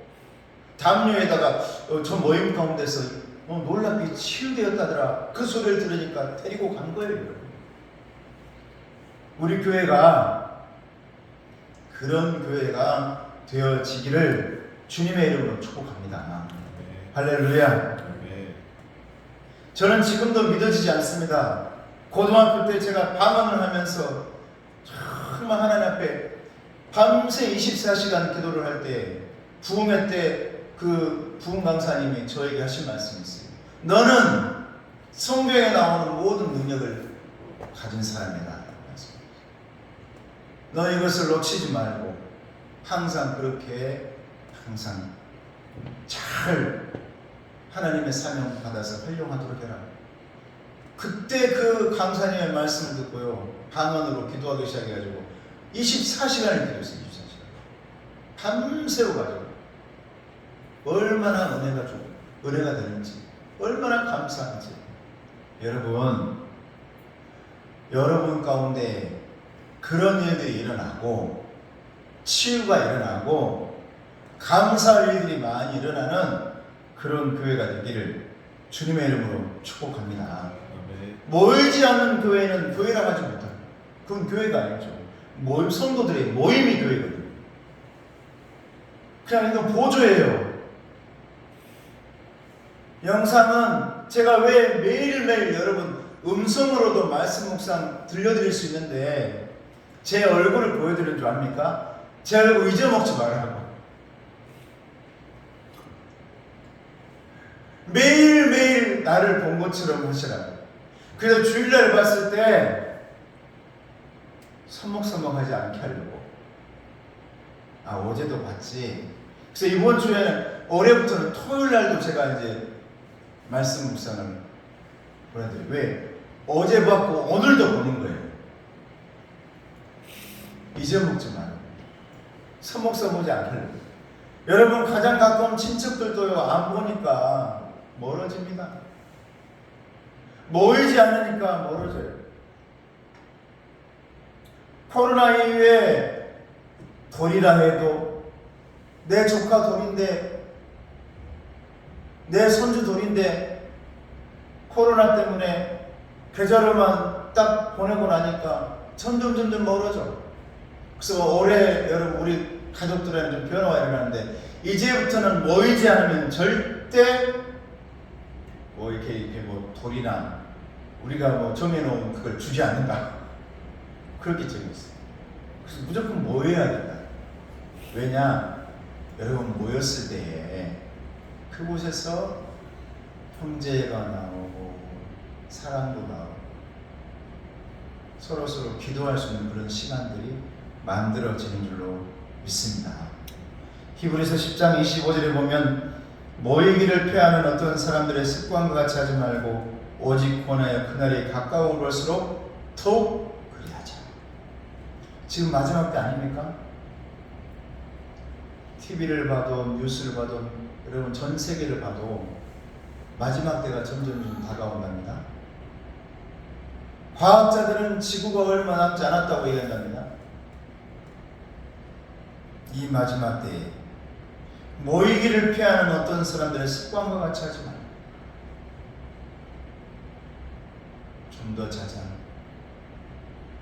담요에다가 저 모임 가운데서 놀랍게 치유되었다더라, 그 소리를 들으니까 데리고 간 거예요. 우리 교회가 그런 교회가 되어지기를 주님의 이름으로 축복합니다. 할렐루야. 저는 지금도 믿어지지 않습니다. 고등학교 때 제가 방언을 하면서 정말 하나님 앞에 밤새 24시간 기도를 할 때 부흥회 때 그 부흥 강사님이 저에게 하신 말씀이 있어요. 너는 성경에 나오는 모든 능력을 가진 사람이다. 너 이것을 놓치지 말고 항상 그렇게 항상 잘 하나님의 사명 받아서 활용하도록 해라. 그때 그 강사님의 말씀을 듣고요, 방언으로 기도하기 시작해가지고 24시간을 기도했어요. 24시간 밤새워 가지고 얼마나 은혜가 되는지, 얼마나 감사한지. 여러분 가운데 그런 일들이 일어나고 치유가 일어나고 감사할 일들이 많이 일어나는 그런 교회가 되기를 주님의 이름으로 축복합니다. 모이지 않는 교회는 교회라고 하지 못합니다. 그건 교회가 아니죠. 모임 성도들의 모임이 교회거든요. 그냥 이거 보조예요. 영상은 제가 왜 매일매일 여러분 음성으로도 말씀 묵상 들려드릴 수 있는데 제 얼굴을 보여드리는 줄 압니까? 제 얼굴 잊어먹지 말라고. 매일매일 나를 본 것처럼 하시라고. 그래서 주일날 봤을 때 서먹서먹하지 않게 하려고. 아, 어제도 봤지. 그래서 이번 주에는 올해부터는 토요일날도 제가 이제 말씀 묵상을 보내드려요. 왜? 어제 봤고 오늘도 보는 거예요. 잊어먹지 말고 서먹서먹지 않게 하려고. 여러분 가장 가까운 친척들도요, 안 보니까 멀어집니다. 모이지 않으니까 멀어져요. 코로나 이후에 돌이라 해도 내 조카 돌인데, 내 손주 돌인데 코로나 때문에 계절로만 딱 보내고 나니까 점점 멀어져. 그래서 올해 여러분 우리 가족들에는 좀 변화가 일어나는데 이제부터는 모이지 않으면 절대 뭐 이렇게 뭐 돌이나 우리가 뭐 정해놓은 그걸 주지 않는다. 그렇게 정했어요. 그래서 무조건 모여야 된다. 왜냐? 여러분 모였을 때에 그곳에서 형제가 나오고 사랑도 나오고 서로 기도할 수 있는 그런 시간들이 만들어지는 줄로 믿습니다. 히브리서 10장 25절에 보면 모이기를 피하는 어떤 사람들의 습관과 같이 하지 말고 오직 권하여 그날이 가까운 것으로 더욱 그리하자. 지금 마지막 때 아닙니까? TV를 봐도 뉴스를 봐도 여러분 전 세계를 봐도 마지막 때가 점점 다가온답니다. 과학자들은 지구가 얼마 남지 않았다고 얘기한답니다. 이 마지막 때에 모이기를 피하는 어떤 사람들의 습관과 같이 하지 말고 좀 더 자자,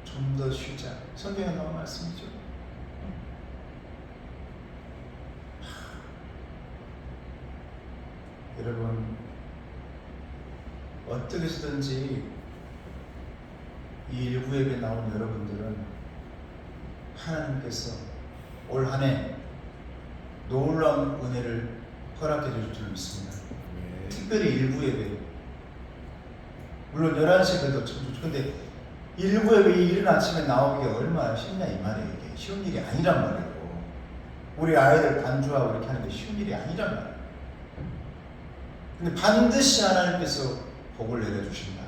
좀 더 쉬자. 성경에 나온 말씀이죠. 여러분 어떻게 해서든지 이 일부에게 나온 여러분들은 하나님께서 올 한 해 놀라운 은혜를 허락해 주실 줄 믿습니다. 네. 특별히 일부 예배, 물론 11시에 그래도 참 좋죠. 근데 일부 예배 이 이른 아침에 나오기가 얼마나 쉽냐 이 말이에요. 이게 쉬운 일이 아니란 말이에요. 우리 아이들 반주하고 이렇게 하는 게 쉬운 일이 아니란 말이에요. 근데 반드시 하나님께서 복을 내려주신다.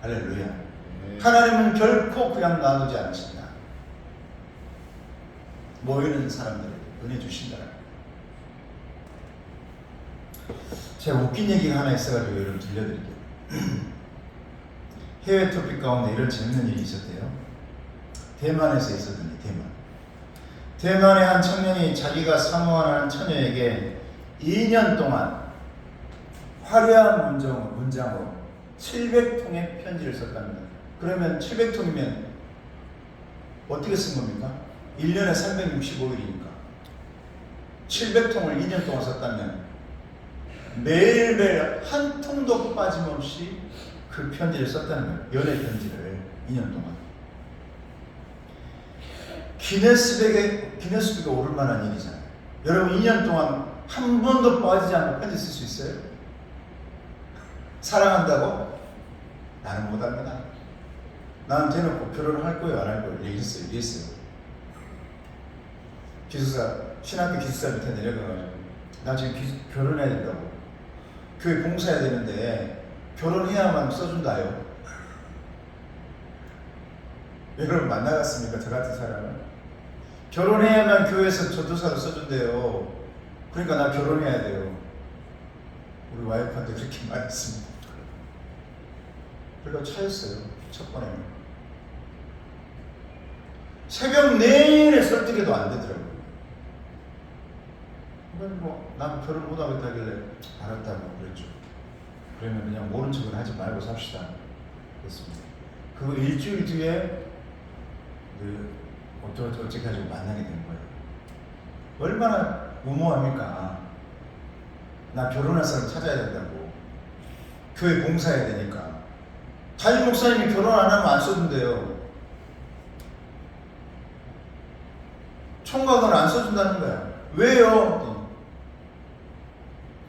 할렐루야. 네. 하나님은 결코 그냥 놔두지 않으신다. 모이는 사람들에게 은혜 주신다. 제가 웃긴 얘기가 하나 있어가지고 여러분 들려드릴게요. 해외 토픽 가운데 이런 재밌는 일이 있었대요. 대만에서 있었던 일, 대만의 한 청년이 자기가 사모하는 처녀에게 2년 동안 화려한 문장으로 700통의 편지를 썼답니다. 그러면 700통이면 어떻게 쓴 겁니까? 1년에 365일이니까 700통을 2년 동안 썼다면 매일매일 한 통도 빠짐없이 그 편지를 썼다는 거예요. 연애 편지를 2년 동안. 기네스북에 오를 만한 일이잖아요. 여러분 2년 동안 한 번도 빠지지 않고 편지 쓸 수 있어요? 사랑한다고? 나는 못합니다. 나는 대놓고 결혼을 할 거예요, 안 할 거예요? 얘기했어요. 기숙사, 신학교 기숙사 밑에 내려가가지고 나 지금 결혼해야 된다고. 교회 봉사해야 되는데 결혼해야만 써준다요. 여러분 만나갔습니까? 저 같은 사람은? 결혼해야만 교회에서 전도사로 써준대요. 그러니까 나 결혼해야 돼요. 우리 와이프한테 그렇게 말했습니다. 그래서 차였어요. 첫 번에는. 새벽 내내 설득해도 안 되더라고요. 난 결혼 못하겠다길래 알았다고 그랬죠. 그러면 그냥 모른 척은 하지 말고 삽시다. 그랬습니다. 그리고 일주일 뒤에 어떻게 가지고 만나게 된 거예요. 얼마나 무모합니까? 나 결혼할 사람 찾아야 된다고. 교회 봉사해야 되니까. 담임 목사님이 결혼 안 하면 안 써준대요. 총각은 안 써준다는 거야. 왜요?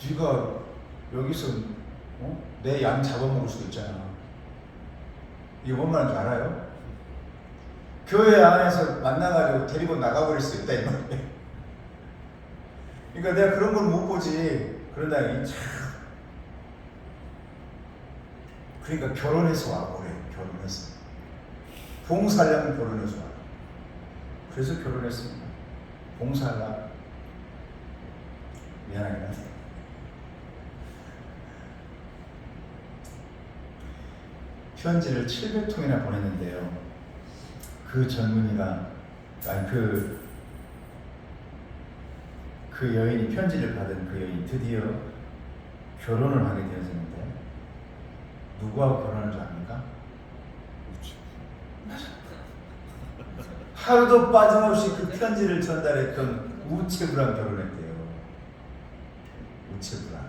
네가 여기서 내 양 잡아먹을 수도 있잖아. 이거 뭔 말인지 알아요? 교회 안에서 만나가지고 데리고 나가버릴 수 있다 이 말이에요. 그러니까 내가 그런 걸 못 보지. 그런다 참. 그러니까 결혼해서 와보래. 결혼해서 봉사하려면 결혼해서 와. 그래서 결혼했습니다. 봉사하려. 미안하긴 하세요. 편지를 700통이나 보냈는데요. 그 젊은이가 그 여인이 편지를 받은 그 여인이 드디어 결혼을 하게 되었는데 누구하고 결혼한 줄 압니까? 하루도 빠짐없이 그 편지를 전달했던 우체부랑 결혼했대요. 우체부랑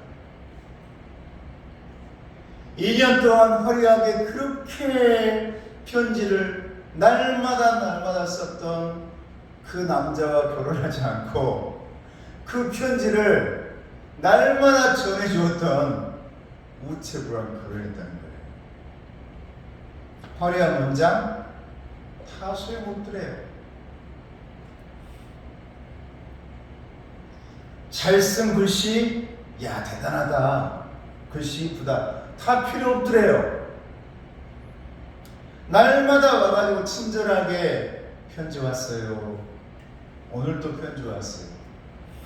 2년 동안 화려하게 그렇게 편지를 날마다 썼던 그 남자와 결혼하지 않고 그 편지를 날마다 전해주었던 우체부랑 결혼했다는 거예요. 화려한 문장 다 소용없더래요. 잘 쓴 글씨, 야 대단하다. 글씨 이쁘다. 다 필요 없더래요. 날마다 와가지고 친절하게 편지 왔어요. 오늘도 편지 왔어요.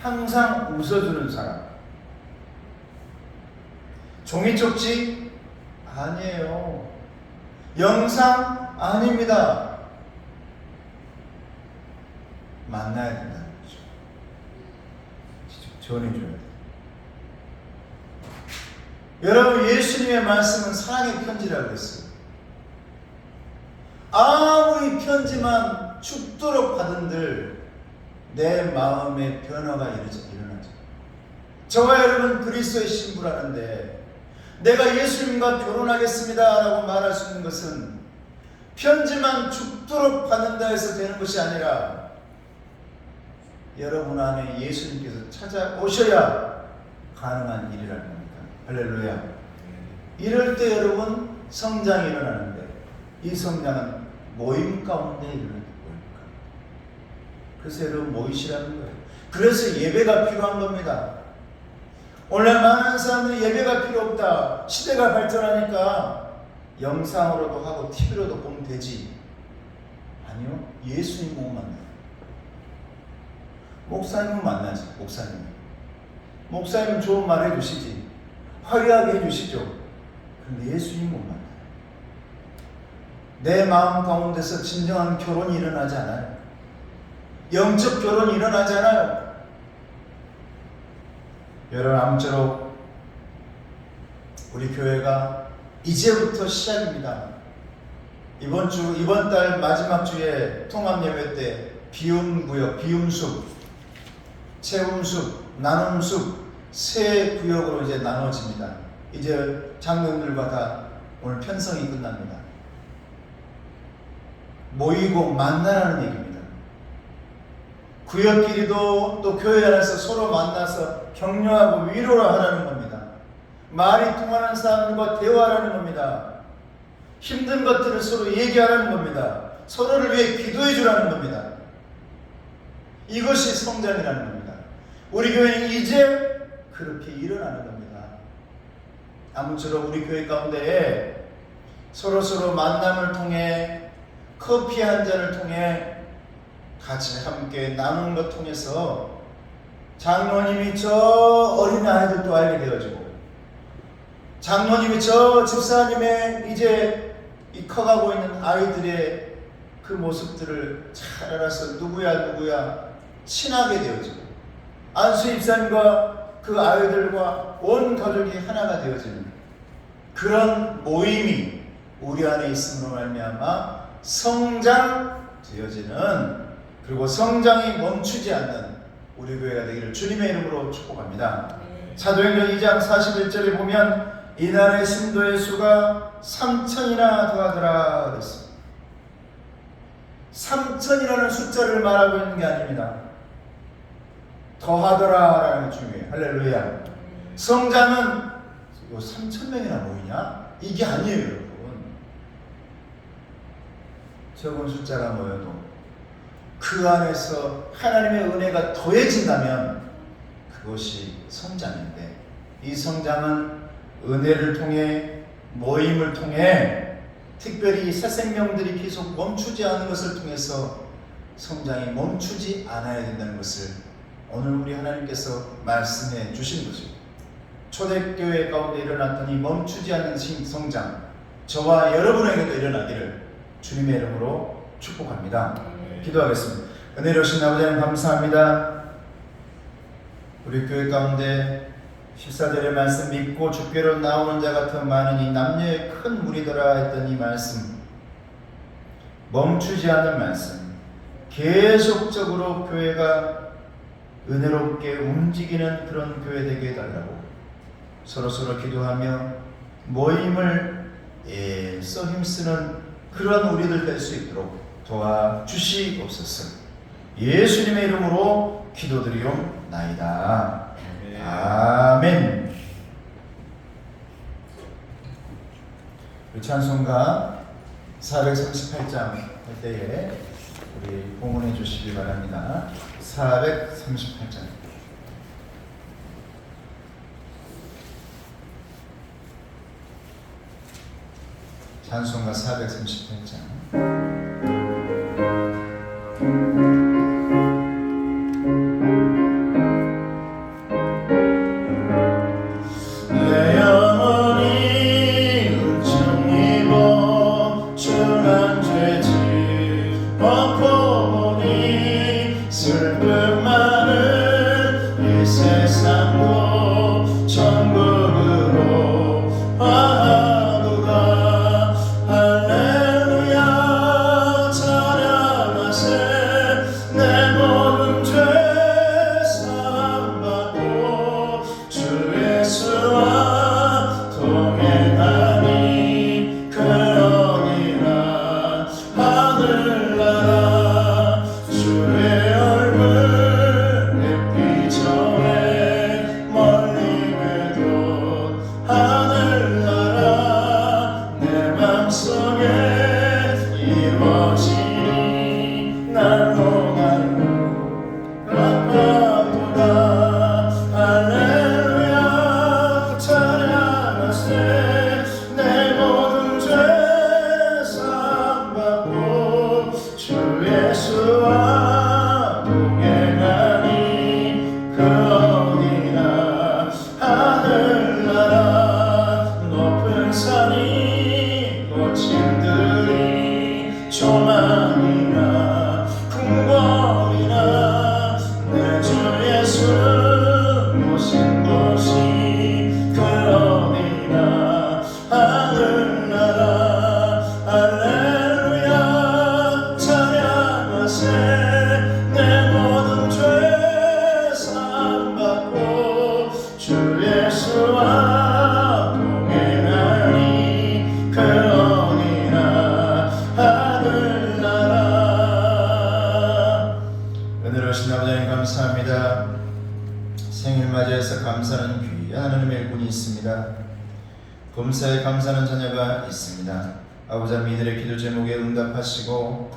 항상 웃어주는 사람. 종이 쪽지? 아니에요. 영상? 아닙니다. 만나야 된다는 거죠. 직접 전해줘야 돼요. 여러분, 예수님의 말씀은 사랑의 편지라고 했어요. 아무리 편지만 죽도록 받은들 내 마음의 변화가 일어나죠. 저와 여러분 그리스도의 신부라는데 내가 예수님과 결혼하겠습니다 라고 말할 수 있는 것은 편지만 죽도록 받는다 해서 되는 것이 아니라 여러분 안에 예수님께서 찾아오셔야 가능한 일이라는 겁니다. 할렐루야. 이럴 때 여러분 성장이 일어나는데 이 성장은 모임 가운데 일어나는 거니까. 그래서 여러분 모이시라는 거예요. 그래서 예배가 필요한 겁니다. 오늘 많은 사람들이 예배가 필요 없다. 시대가 발전하니까 영상으로도 하고 TV로도 보면 되지. 아니요. 예수님 못 만나요. 목사님은 만나지. 목사님은 좋은 말 해주시지. 화려하게 해주시죠. 근데 예수님 못 만나요. 내 마음 가운데서 진정한 결혼이 일어나지 않아요. 영적 결혼이 일어나지 않아요. 여러분, 아무쪼록 우리 교회가 이제부터 시작입니다. 이번 달 마지막 주에 통합 예배 때 비움구역, 비움숲, 채움숲, 나눔숲 세 구역으로 이제 나눠집니다. 이제 장로님들과 다 오늘 편성이 끝납니다. 모이고 만나라는 얘기입니다. 구역끼리도 또 교회 안에서 서로 만나서 격려하고 위로를 하라는 겁니다. 말이 통하는 사람들과 대화하라는 겁니다. 힘든 것들을 서로 얘기하라는 겁니다. 서로를 위해 기도해 주라는 겁니다. 이것이 성장이라는 겁니다. 우리 교회는 이제 그렇게 일어나는 겁니다. 아무쪼록 우리 교회 가운데에 서로 만남을 통해 커피 한 잔을 통해 같이 함께 나누는 것 통해서 장로님이 저 어린 아이들도 알게 되어지고 장로님이 저 집사님의 이제 이 커가고 있는 아이들의 그 모습들을 잘 알아서 누구야 친하게 되어지고 안수 집사님과 그 아이들과 온 가족이 하나가 되어지는 그런 모임이 우리 안에 있음으로 말미암아 성장되어지는 그리고 성장이 멈추지 않는 우리 교회가 되기를 주님의 이름으로 축복합니다. 사도행전 2장 41절에 보면 이날의 신도의 수가 3,000이나 더하더라 그랬습니다. 3,000이라는 숫자를 말하고 있는 게 아닙니다. 더하더라라는 게 중요해요. 할렐루야. 성장은 3,000명이나 모이냐? 이게 아니에요, 여러분. 적은 숫자가 모여도 그 안에서 하나님의 은혜가 더해진다면 그것이 성장인데, 이 성장은 은혜를 통해, 모임을 통해, 특별히 새 생명들이 계속 멈추지 않는 것을 통해서 성장이 멈추지 않아야 된다는 것을 오늘 우리 하나님께서 말씀해 주신 것입니다. 초대교회 가운데 일어났던 이 멈추지 않는 성장, 저와 여러분에게도 일어나기를 주님의 이름으로 축복합니다. 기도하겠습니다. 은혜로우신 아버지 하나님 감사합니다. 우리 교회 가운데 14절의 말씀, 믿고 주께로 나오는 자 같은 많은 이 남녀의 큰 무리더라 했던 이 말씀, 멈추지 않는 말씀, 계속적으로 교회가 은혜롭게 움직이는 그런 교회 되게 해달라고 서로서로 기도하며 모임을 애써 힘쓰는 그런 우리들 될 수 있도록 도와주시옵소서. 예수님의 이름으로 기도드리옵나이다. 아멘. 찬송가 438장 할 때에 우리 봉헌해 주시기 바랍니다. 438장. 찬송가 438장. 범사에 감사하는 자녀가 있습니다. 아버지 하나님, 이들의 기도 제목에 응답하시고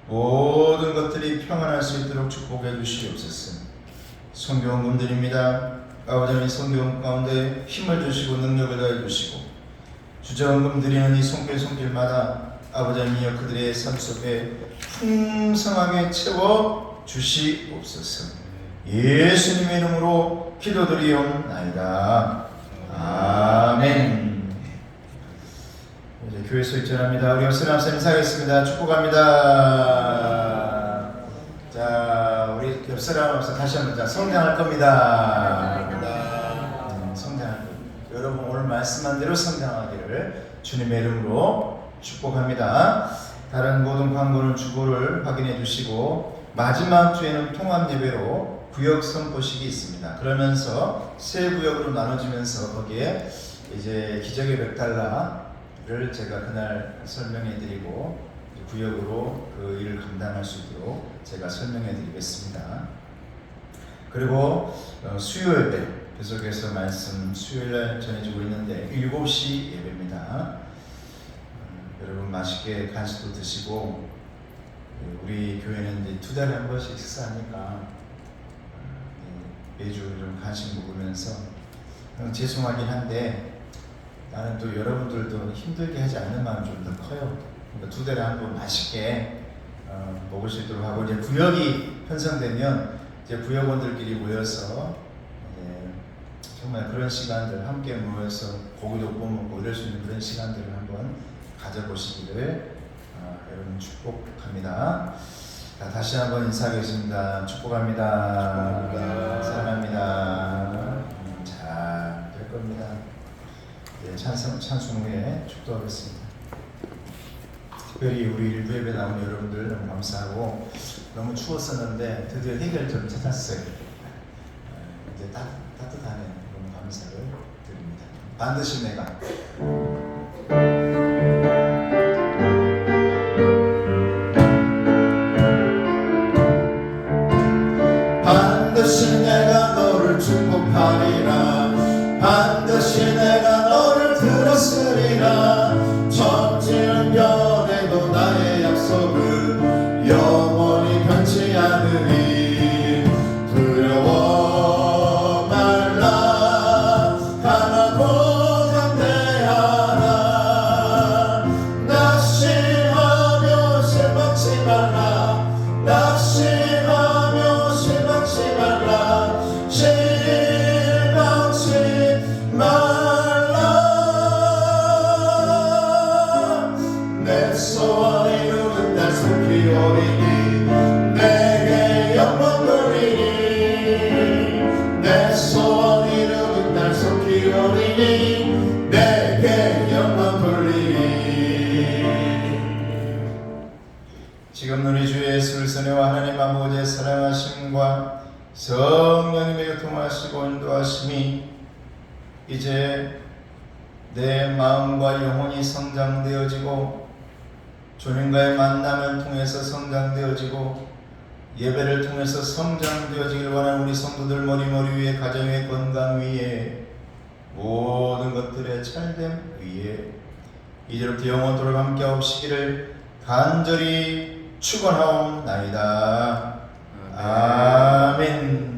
모든 것들이 평안할 수 있도록 축복해 주시옵소서. 성교원금들입니다. 아버지 하나님, 성교원 가운데 힘을 주시고 능력을 더해 주시고 주저헌금 드리는 이 손길마다 아버지 하나님 그들의 삶 속에 풍성하게 채워 주시옵소서. 예수님의 이름으로 기도드리옵나이다. 아멘. 이제 교회에서 입전합니다. 우리 옆사람 인사하겠습니다. 축복합니다. 자, 우리 옆사람 다시 한번 성장할 겁니다. 성장할 겁니다. 여러분 오늘 말씀한 대로 성장하기를 주님의 이름으로 축복합니다. 다른 모든 광고는 주보를 확인해 주시고 마지막 주에는 통합 예배로 구역 선포식이 있습니다. 그러면서 세 구역으로 나눠지면서 거기에 이제 기적의 100달러를 제가 그날 설명해 드리고 구역으로 그 일을 감당할 수 있도록 제가 설명해 드리겠습니다. 그리고 수요 예배 계속해서 말씀 수요일날 전해주고 있는데 7시 예배입니다. 여러분 맛있게 간식도 드시고 우리 교회는 이제 2달에 한 번씩 식사하니까 매주 좀 간식 먹으면서 죄송하긴 한데 나는 또 여러분들도 힘들게 하지 않는 마음이 좀 더 커요. 그러니까 2달에 한 번 맛있게 먹을 수 있도록 하고 이제 구역이 편성되면 이제 구역원들끼리 모여서 정말 그런 시간들 함께 모여서 고기도 구워 먹고 이럴 수 있는 그런 시간들을 한번 가져보시기를 여러분 축복합니다. 자, 다시 한번 인사하겠습니다. 축복합니다. 사랑합니다. 잘 될 겁니다. 네, 찬송 후에 축도하겠습니다. 특별히 우리 일부 예배 나온 여러분들 너무 감사하고 너무 추웠었는데 드디어 해결점을 찾았어요. 이제 따뜻하네. 너무 감사를 드립니다. 반드시 내가 반드시 내가 너를 축복하리라. 반드시 내가 너를 들었으리라. 천지는 변해도 나의 약속은 영원히 변치 않으리. 두려워 말라. 강하고 담대하라. 낙심하며 실망치 말라. 낙심하며 실망치 말라. 실망치 말라. 내 소원 이루는 날 속히 오리니 내게 영광 돌리니. 내 소원 이루는 날 속히 오리니 내게 영광 돌리니. 지금 우리 주 예수를 선해와 하나님 아버지의 사랑하심과 성령님의 교통하시고 인도하심이 이제 내 마음과 영혼이 성장되어지고 주님과의 만남을 통해서 성장되어지고 예배를 통해서 성장되어지길 원하는 우리 성도들 머리 위에 가정의 건강 위에 모든 것들의 찰됨 위에 이제부터 영원토록 함께 하시기를 간절히 축원하옵나이다. 아멘.